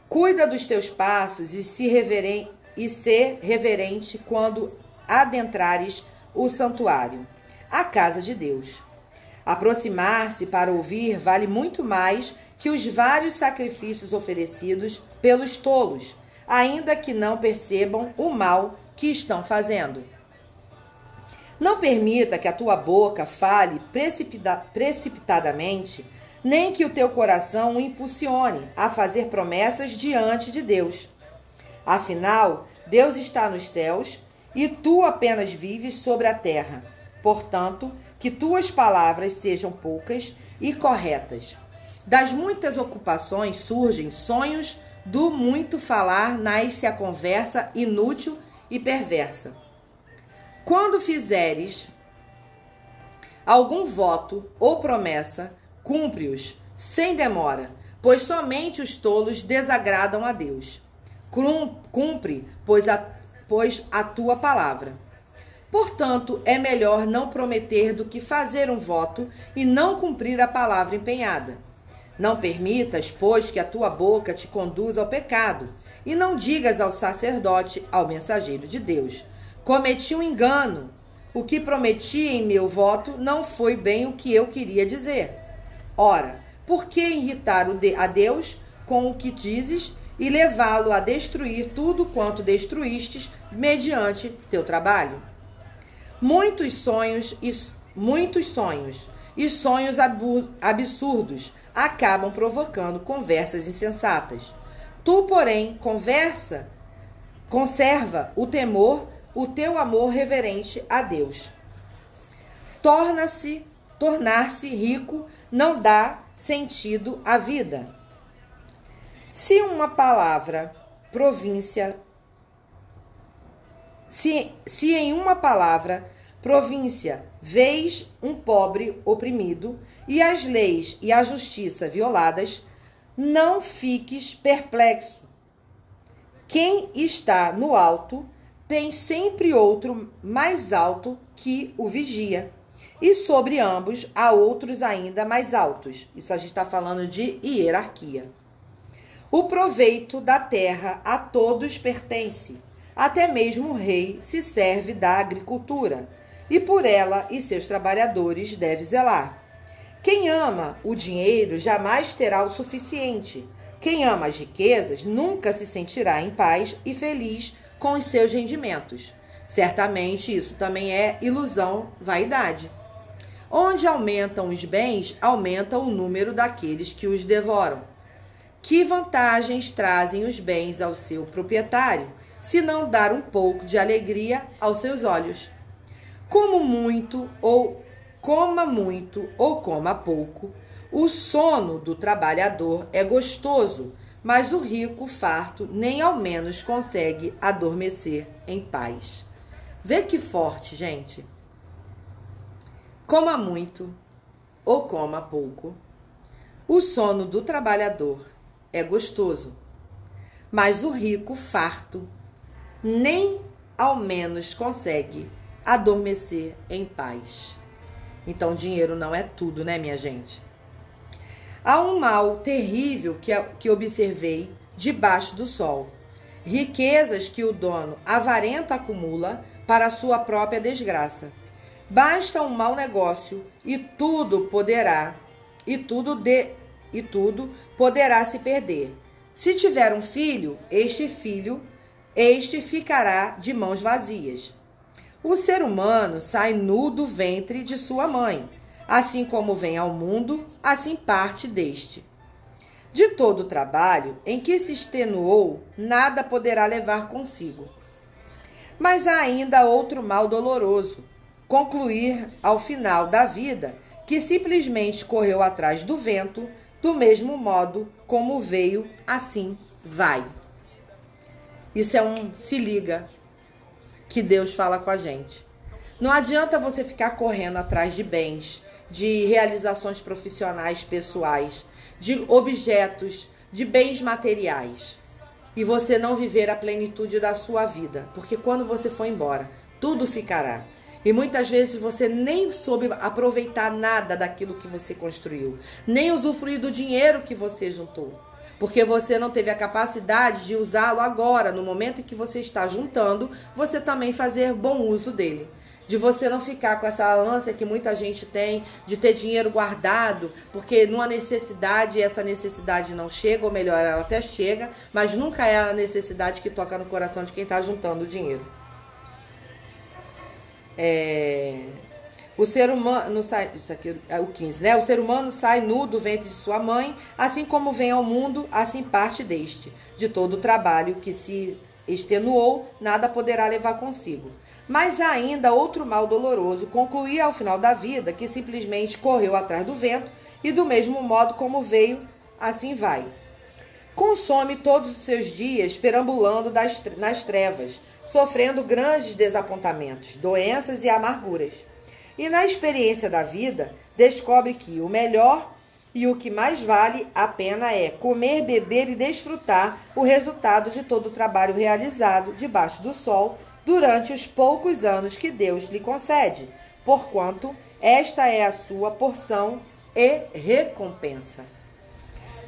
Speaker 1: Cuida dos teus passos e ser reverente quando adentrares o santuário, a casa de Deus. Aproximar-se para ouvir vale muito mais que os vários sacrifícios oferecidos pelos tolos, ainda que não percebam o mal que estão fazendo. Não permita que a tua boca fale precipitadamente, nem que o teu coração o impulsione a fazer promessas diante de Deus. Afinal, Deus está nos céus e tu apenas vives sobre a terra. Portanto, que tuas palavras sejam poucas e corretas. Das muitas ocupações surgem sonhos, do muito falar nasce a conversa inútil e perversa. Quando fizeres algum voto ou promessa, cumpre-os sem demora, pois somente os tolos desagradam a Deus. Cumpre, pois a tua palavra. Portanto, é melhor não prometer do que fazer um voto e não cumprir a palavra empenhada. Não permitas, pois, que a tua boca te conduza ao pecado, e não digas ao sacerdote, ao mensageiro de Deus: cometi um engano. O que prometi em meu voto não foi bem o que eu queria dizer. Ora, por que irritar a Deus com o que dizes e levá-lo a destruir tudo quanto destruístes mediante teu trabalho? Muitos sonhos e sonhos absurdos acabam provocando conversas insensatas. Tu, porém, conserva o temor, o teu amor reverente a Deus. Tornar-se rico não dá sentido à vida. Se em uma palavra província vês um pobre oprimido e as leis e a justiça violadas, não fiques perplexo. Quem está no alto tem sempre outro mais alto que o vigia. E sobre ambos há outros ainda mais altos. Isso a gente está falando de hierarquia. O proveito da terra a todos pertence. Até mesmo o rei se serve da agricultura, e por ela e seus trabalhadores deve zelar. Quem ama o dinheiro jamais terá o suficiente. Quem ama as riquezas nunca se sentirá em paz e feliz com os seus rendimentos. Certamente isso também é ilusão, vaidade. Onde aumentam os bens, aumenta o número daqueles que os devoram. Que vantagens trazem os bens ao seu proprietário, se não dar um pouco de alegria aos seus olhos? Coma muito ou coma pouco, o sono do trabalhador é gostoso, mas o rico farto nem ao menos consegue adormecer em paz. Vê que forte, gente. Coma muito ou coma pouco, o sono do trabalhador é gostoso, mas o rico farto nem ao menos consegue adormecer em paz. Então, dinheiro não é tudo, né, minha gente? Há um mal terrível que observei debaixo do sol. Riquezas que o dono avarento acumula para a sua própria desgraça. Basta um mau negócio e tudo poderá se perder. Se tiver um filho, este ficará de mãos vazias. O ser humano sai nu do ventre de sua mãe. Assim como vem ao mundo, assim parte deste. De todo o trabalho em que se extenuou, nada poderá levar consigo. Mas há ainda outro mal doloroso: concluir ao final da vida que simplesmente correu atrás do vento, do mesmo modo como veio, assim vai. Isso é um se liga que Deus fala com a gente. Não adianta você ficar correndo atrás de bens, de realizações profissionais pessoais, de objetos, de bens materiais, e você não viver a plenitude da sua vida, porque quando você for embora, tudo ficará. E muitas vezes você nem soube aproveitar nada daquilo que você construiu, nem usufruir do dinheiro que você juntou, porque você não teve a capacidade de usá-lo agora, no momento em que você está juntando, você também fazer bom uso dele. De você não ficar com essa ânsia que muita gente tem de ter dinheiro guardado, porque numa necessidade, essa necessidade não chega, ou melhor, ela até chega, mas nunca é a necessidade que toca no coração de quem está juntando o dinheiro. O ser humano sai, isso aqui é o 15, né? O ser humano sai nu do ventre de sua mãe, assim como vem ao mundo, assim parte deste. De todo o trabalho que se extenuou, nada poderá levar consigo. Mas há ainda outro mal doloroso: concluir ao final da vida que simplesmente correu atrás do vento e do mesmo modo como veio, assim vai. Consome todos os seus dias perambulando nas trevas, sofrendo grandes desapontamentos, doenças e amarguras. E na experiência da vida, descobre que o melhor e o que mais vale a pena é comer, beber e desfrutar o resultado de todo o trabalho realizado debaixo do sol durante os poucos anos que Deus lhe concede, porquanto esta é a sua porção e recompensa.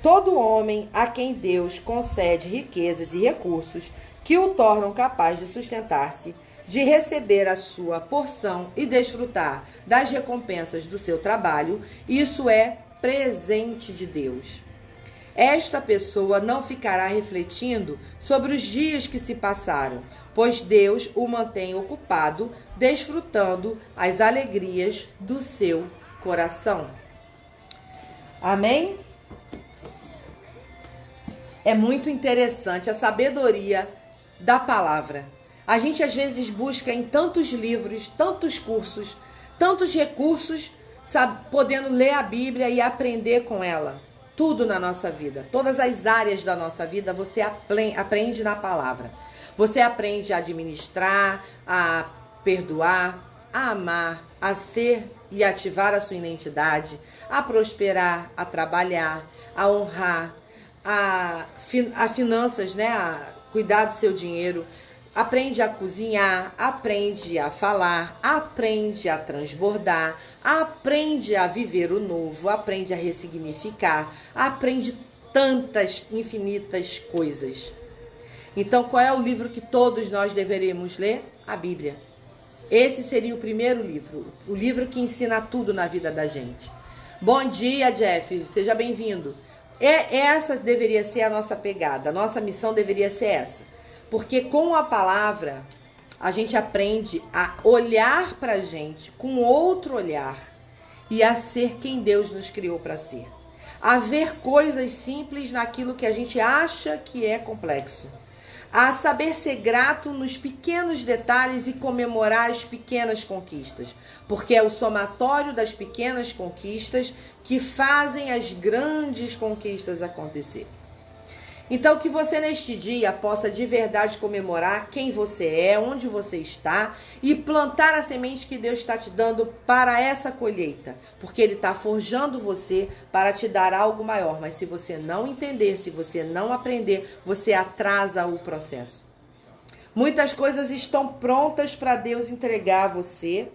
Speaker 1: Todo homem a quem Deus concede riquezas e recursos que o tornam capaz de sustentar-se, de receber a sua porção e desfrutar das recompensas do seu trabalho, isso é presente de Deus. Esta pessoa não ficará refletindo sobre os dias que se passaram, pois Deus o mantém ocupado, desfrutando as alegrias do seu coração. Amém? É muito interessante a sabedoria da palavra. A gente às vezes busca em tantos livros, tantos cursos, tantos recursos, sabe, podendo ler a Bíblia e aprender com ela. Tudo na nossa vida, todas as áreas da nossa vida, você aprende na palavra. Você aprende a administrar, a perdoar, a amar, a ser e ativar a sua identidade, a prosperar, a trabalhar, a honrar, a finanças, né? A cuidar do seu dinheiro. Aprende a cozinhar, aprende a falar, aprende a transbordar, aprende a viver o novo, aprende a ressignificar, aprende tantas, infinitas coisas. Então, qual é o livro que todos nós deveríamos ler? A Bíblia. Esse seria o primeiro livro, o livro que ensina tudo na vida da gente. Bom dia, Jeff, seja bem-vindo. Essa deveria ser a nossa pegada, a nossa missão deveria ser essa. Porque com a palavra, a gente aprende a olhar para a gente com outro olhar e a ser quem Deus nos criou para ser. A ver coisas simples naquilo que a gente acha que é complexo. A saber ser grato nos pequenos detalhes e comemorar as pequenas conquistas. Porque é o somatório das pequenas conquistas que fazem as grandes conquistas acontecer. Então, que você neste dia possa de verdade comemorar quem você é, onde você está e plantar a semente que Deus está te dando para essa colheita. Porque Ele está forjando você para te dar algo maior. Mas se você não entender, se você não aprender, você atrasa o processo. Muitas coisas estão prontas para Deus entregar a você,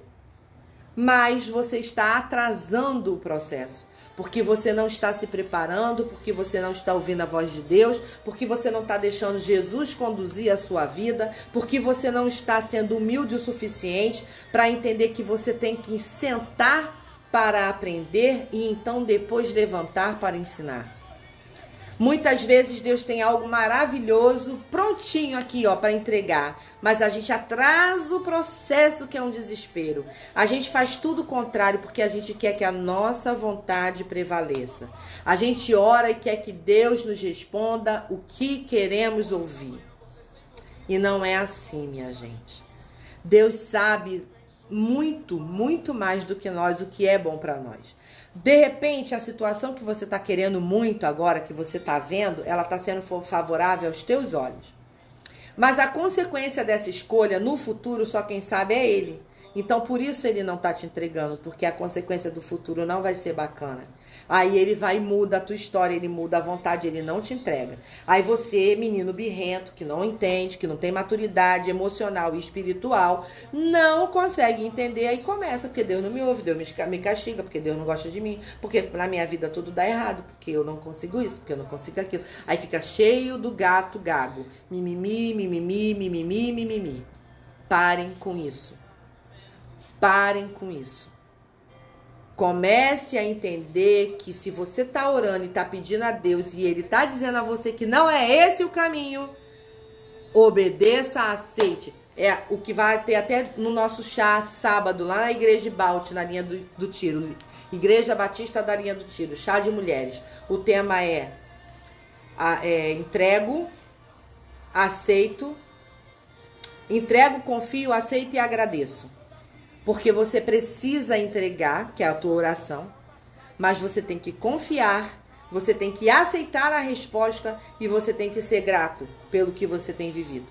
Speaker 1: mas você está atrasando o processo. Porque você não está se preparando, porque você não está ouvindo a voz de Deus, porque você não está deixando Jesus conduzir a sua vida, porque você não está sendo humilde o suficiente para entender que você tem que sentar para aprender e então depois levantar para ensinar. Muitas vezes Deus tem algo maravilhoso, prontinho aqui, ó, para entregar. Mas a gente atrasa o processo, que é um desespero. A gente faz tudo o contrário, porque a gente quer que a nossa vontade prevaleça. A gente ora e quer que Deus nos responda o que queremos ouvir. E não é assim, minha gente. Deus sabe muito, muito mais do que nós, o que é bom para nós. De repente, a situação que você está querendo muito agora, que você está vendo, ela está sendo favorável aos teus olhos. Mas a consequência dessa escolha, no futuro, só quem sabe é Ele. Então, por isso Ele não está te entregando, porque a consequência do futuro não vai ser bacana. Aí Ele vai e muda a tua história, Ele muda a vontade, Ele não te entrega. Aí você, menino birrento, que não entende, que não tem maturidade emocional e espiritual, não consegue entender, aí começa, porque Deus não me ouve, Deus me castiga, porque Deus não gosta de mim, porque na minha vida tudo dá errado, porque eu não consigo isso, porque eu não consigo aquilo. Aí fica cheio do gato gago. Mimimi, mimimi, mimimi, mimimi. Parem com isso. Parem com isso. Comece a entender que se você está orando e está pedindo a Deus e Ele está dizendo a você que não é esse o caminho, obedeça, aceite. É o que vai ter até no nosso chá sábado, lá na Igreja de Balte, na linha do Tiro. Igreja Batista da linha do Tiro, chá de mulheres. O tema é entrego, aceito, entrego, confio, aceito e agradeço. Porque você precisa entregar, que é a tua oração, mas você tem que confiar, você tem que aceitar a resposta e você tem que ser grato pelo que você tem vivido.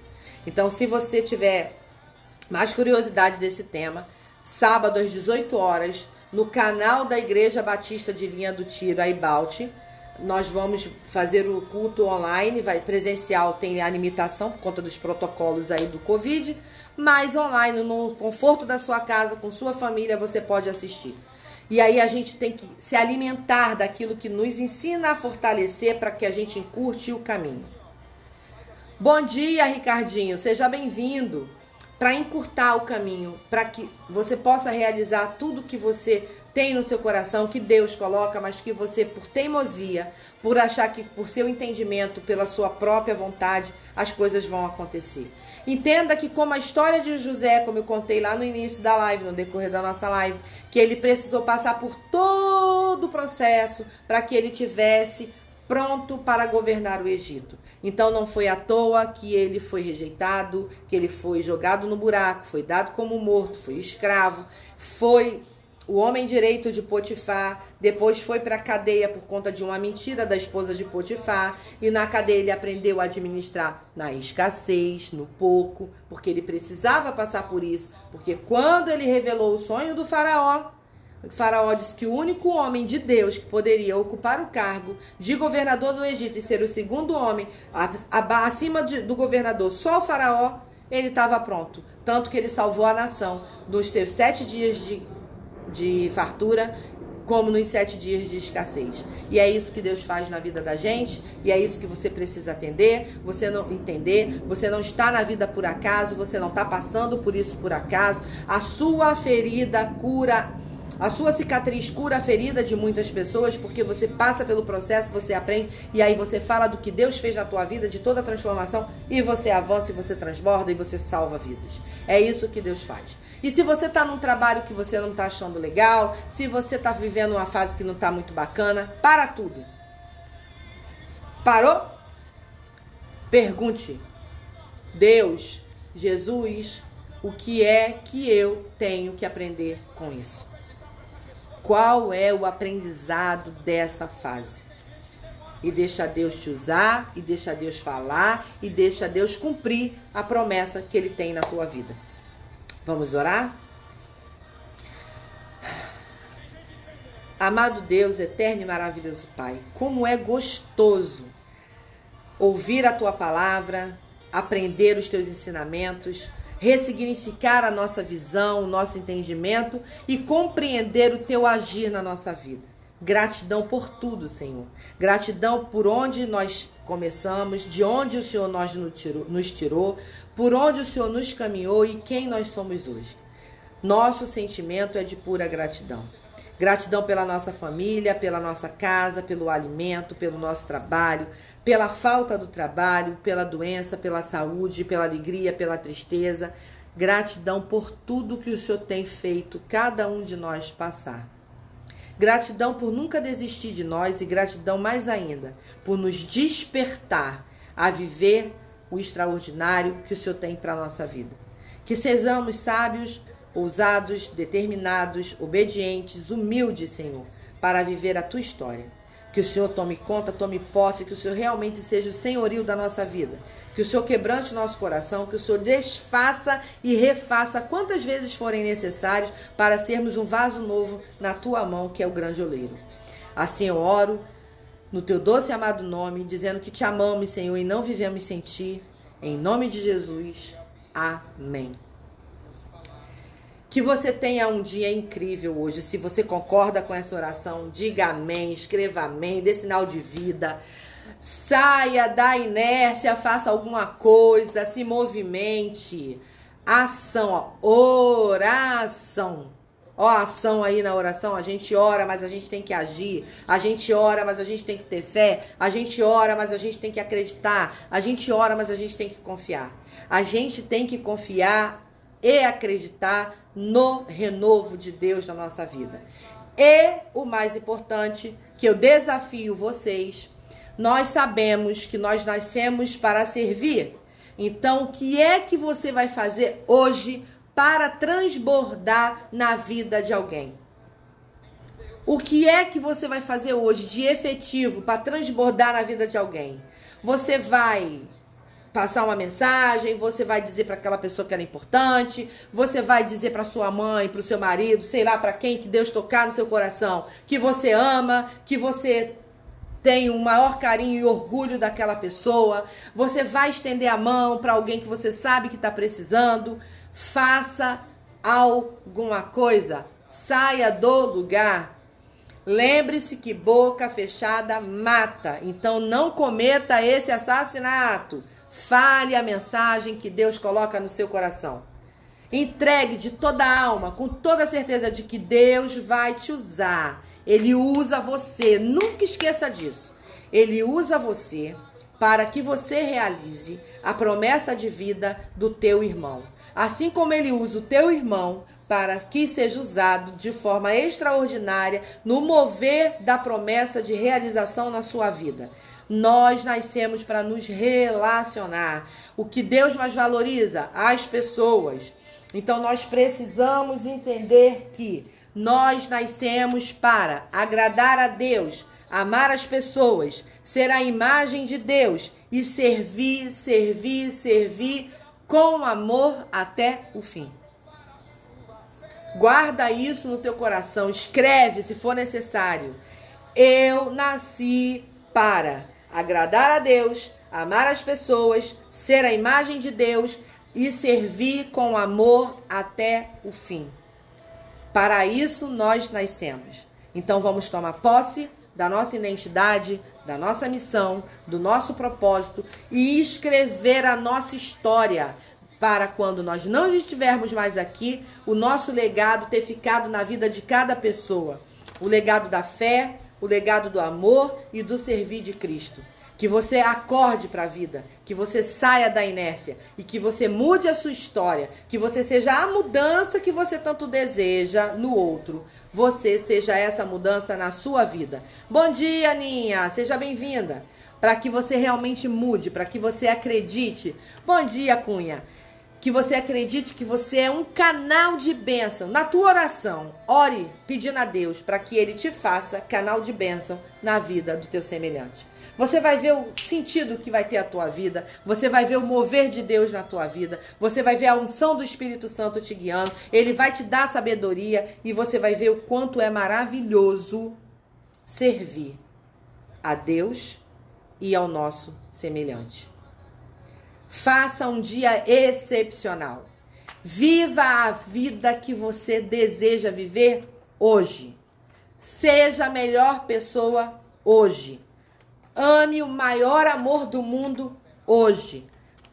Speaker 1: Então, se você tiver mais curiosidade desse tema, sábado às 18 horas, no canal da Igreja Batista de Linha do Tiro, a Ibalte, nós vamos fazer o culto online, presencial tem a limitação por conta dos protocolos aí do Covid, mas online, no conforto da sua casa, com sua família, você pode assistir. E aí a gente tem que se alimentar daquilo que nos ensina a fortalecer para que a gente encurte o caminho. Bom dia, Ricardinho, seja bem-vindo. Para encurtar o caminho, para que você possa realizar tudo que você tem no seu coração, que Deus coloca, mas que você, por teimosia, por achar que por seu entendimento, pela sua própria vontade, as coisas vão acontecer. Entenda que como a história de José, como eu contei lá no início da live, no decorrer da nossa live, que ele precisou passar por todo o processo para que ele tivesse pronto para governar o Egito. Então não foi à toa que ele foi rejeitado, que ele foi jogado no buraco, foi dado como morto, foi escravo, foi o homem direito de Potifar, depois foi para a cadeia por conta de uma mentira da esposa de Potifar, e na cadeia ele aprendeu a administrar na escassez, no pouco, porque ele precisava passar por isso, porque quando ele revelou o sonho do faraó, o faraó disse que o único homem de Deus que poderia ocupar o cargo de governador do Egito e ser o segundo homem acima do governador, só o faraó, ele estava pronto. Tanto que ele salvou a nação dos seus 7 dias de fartura, como nos 7 dias de escassez. E é isso que Deus faz na vida da gente, e é isso que você precisa entender, você não está na vida por acaso, você não está passando por isso por acaso. A sua ferida cura, a sua cicatriz cura a ferida de muitas pessoas, porque você passa pelo processo, você aprende, e aí você fala do que Deus fez na tua vida, de toda a transformação, e você avança, e você transborda, e você salva vidas. É isso que Deus faz. E se você está num trabalho que você não está achando legal, se você está vivendo uma fase que não está muito bacana, para tudo. Parou? Pergunte: Deus, Jesus, o que é que eu tenho que aprender com isso? Qual é o aprendizado dessa fase? E deixa Deus te usar, e deixa Deus falar, e deixa Deus cumprir a promessa que Ele tem na tua vida. Vamos orar? Amado Deus, eterno e maravilhoso Pai, como é gostoso ouvir a Tua palavra, aprender os Teus ensinamentos, ressignificar a nossa visão, o nosso entendimento e compreender o Teu agir na nossa vida. Gratidão por tudo, Senhor. Gratidão por onde nós começamos, de onde o Senhor nos tirou, por onde o Senhor nos caminhou e quem nós somos hoje. Nosso sentimento é de pura gratidão. Gratidão pela nossa família, pela nossa casa, pelo alimento, pelo nosso trabalho, pela falta do trabalho, pela doença, pela saúde, pela alegria, pela tristeza. Gratidão por tudo que o Senhor tem feito cada um de nós passar. Gratidão por nunca desistir de nós, e gratidão mais ainda por nos despertar a viver o extraordinário que o Senhor tem para a nossa vida. Que sejamos sábios, ousados, determinados, obedientes, humildes, Senhor, para viver a Tua história. Que o Senhor tome conta, tome posse, que o Senhor realmente seja o senhorio da nossa vida. Que o Senhor quebrante o nosso coração, que o Senhor desfaça e refaça quantas vezes forem necessários para sermos um vaso novo na Tua mão, que é o grande oleiro. Assim eu oro no Teu doce e amado nome, dizendo que Te amamos, Senhor, e não vivemos sem Ti. Em nome de Jesus. Amém. Que você tenha um dia incrível hoje. Se você concorda com essa oração, diga amém, escreva amém, dê sinal de vida. Saia da inércia, faça alguma coisa, se movimente. Ação, ó, oração. Ó, ação aí na oração, a gente ora, mas a gente tem que agir. A gente ora, mas a gente tem que ter fé. A gente ora, mas a gente tem que acreditar. A gente ora, mas a gente tem que confiar. A gente tem que confiar e acreditar no renovo de Deus na nossa vida. E o mais importante, que eu desafio vocês, nós sabemos que nós nascemos para servir. Então, o que é que você vai fazer hoje para transbordar na vida de alguém? O que é que você vai fazer hoje de efetivo para transbordar na vida de alguém? Você vai passar uma mensagem, você vai dizer para aquela pessoa que era importante, você vai dizer para sua mãe, para o seu marido, sei lá para quem que Deus tocar no seu coração, que você ama, que você tem o maior carinho e orgulho daquela pessoa. Você vai estender a mão para alguém que você sabe que está precisando. Faça alguma coisa, saia do lugar. Lembre-se que boca fechada mata, então não cometa esse assassinato. Fale a mensagem que Deus coloca no seu coração. Entregue de toda a alma, com toda a certeza de que Deus vai te usar. Ele usa você, nunca esqueça disso. Ele usa você para que você realize a promessa de vida do teu irmão. Assim como ele usa o teu irmão para que seja usado de forma extraordinária no mover da promessa de realização na sua vida. Nós nascemos para nos relacionar. O que Deus mais valoriza? As pessoas. Então nós precisamos entender que nós nascemos para agradar a Deus, amar as pessoas, ser a imagem de Deus e servir com amor até o fim. Guarda isso no teu coração, escreve se for necessário. Eu nasci para agradar a Deus, amar as pessoas, ser a imagem de Deus e servir com amor até o fim. Para isso nós nascemos. Então vamos tomar posse da nossa identidade, da nossa missão, do nosso propósito e escrever a nossa história para quando nós não estivermos mais aqui, o nosso legado ter ficado na vida de cada pessoa. O legado da fé, o legado do amor e do servir de Cristo. Que você acorde para a vida, que você saia da inércia e que você mude a sua história, que você seja a mudança que você tanto deseja no outro. Você seja essa mudança na sua vida. Bom dia, Aninha, seja bem-vinda. Para que você realmente mude, para que você acredite. Bom dia, Cunha. Que você acredite que você é um canal de bênção. Na tua oração, ore pedindo a Deus para que Ele te faça canal de bênção na vida do teu semelhante. Você vai ver o sentido que vai ter a tua vida. Você vai ver o mover de Deus na tua vida. Você vai ver a unção do Espírito Santo te guiando. Ele vai te dar sabedoria e você vai ver o quanto é maravilhoso servir a Deus e ao nosso semelhante. Faça um dia excepcional. Viva a vida que você deseja viver hoje. Seja a melhor pessoa hoje. Ame o maior amor do mundo hoje.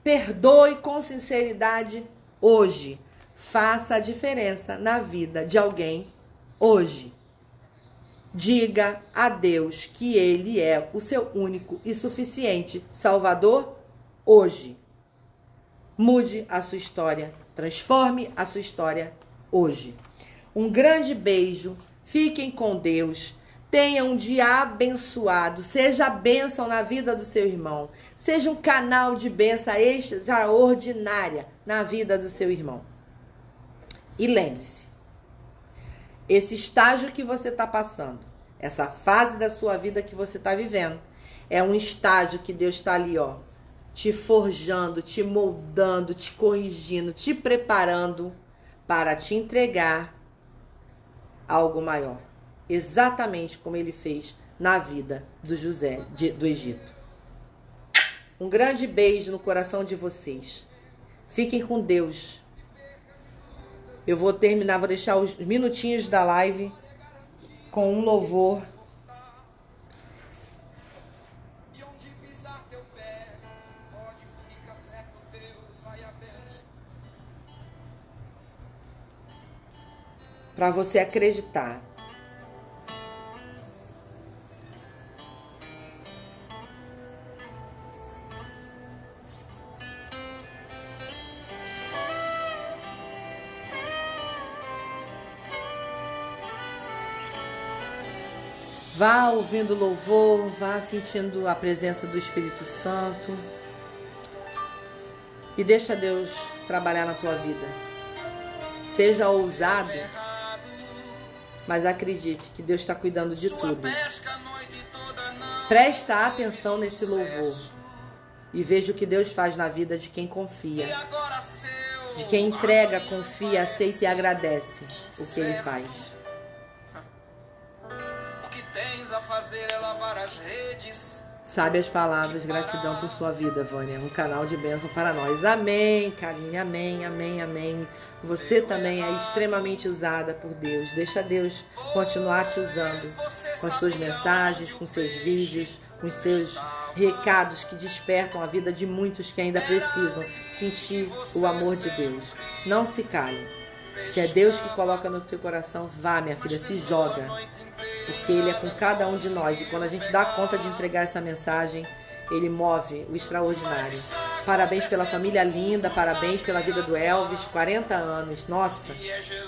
Speaker 1: Perdoe com sinceridade hoje. Faça a diferença na vida de alguém hoje. Diga a Deus que Ele é o seu único e suficiente Salvador hoje. Mude a sua história. Transforme a sua história hoje. Um grande beijo. Fiquem com Deus. Tenha um dia abençoado. Seja a bênção na vida do seu irmão. Seja um canal de bênção extraordinária na vida do seu irmão. E lembre-se, esse estágio que você está passando, essa fase da sua vida que você está vivendo, é um estágio que Deus está ali, ó, te forjando, te moldando, te corrigindo, te preparando para te entregar algo maior. Exatamente como Ele fez na vida do José do Egito. Um grande beijo no coração de vocês. Fiquem com Deus. Eu vou terminar, vou deixar os minutinhos da live com um louvor. Para você acreditar. Vá ouvindo louvor, vá sentindo a presença do Espírito Santo e deixa Deus trabalhar na tua vida. Seja ousado, mas acredite que Deus está cuidando de tudo. Presta atenção nesse louvor e veja o que Deus faz na vida de quem confia, de quem entrega, confia, aceita e agradece o que Ele faz. A fazer é lavar as redes. Sabe as palavras, gratidão por sua vida, Vânia. Um canal de bênção para nós. Amém, Karine. Amém, amém, amém. Você também é extremamente usada por Deus. Deixa Deus continuar te usando com as suas mensagens, com seus vídeos, com os seus recados que despertam a vida de muitos que ainda precisam sentir o amor de Deus. Não se cale. Se é Deus que coloca no teu coração, vá, minha filha, se joga. Porque Ele é com cada um de nós. E quando a gente dá conta de entregar essa mensagem, Ele move o extraordinário. Parabéns pela família linda, parabéns pela vida do Elvis, 40 anos. Nossa,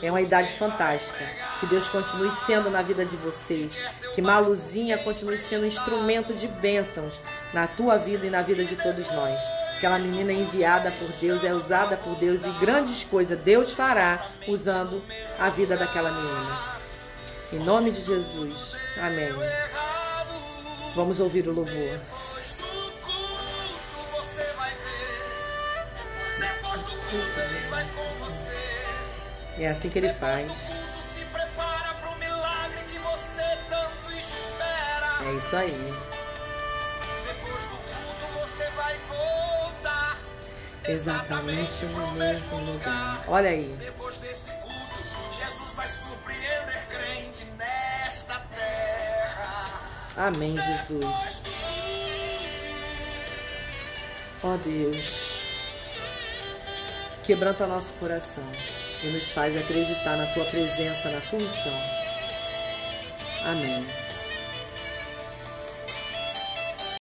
Speaker 1: é uma idade fantástica. Que Deus continue sendo na vida de vocês. Que Maluzinha continue sendo um instrumento de bênçãos na tua vida e na vida de todos nós. Aquela menina enviada por Deus, é usada por Deus e grandes coisas Deus fará usando a vida daquela menina. Em nome de Jesus. Amém. Vamos ouvir o louvor.
Speaker 2: Depois do culto você vai ver. Depois do culto ele vai com você.
Speaker 1: É assim que ele faz.
Speaker 2: Depois do culto se prepara pro milagre que você tanto espera.
Speaker 1: É isso aí.
Speaker 2: Depois do culto você vai voltar.
Speaker 1: Exatamente no mesmo lugar. Olha aí.
Speaker 2: Depois desse culto, Jesus vai surpreender crente nesta terra.
Speaker 1: Amém, Jesus. Ó Deus, quebranta nosso coração e nos faz acreditar na Tua presença, na Tua unção. Amém.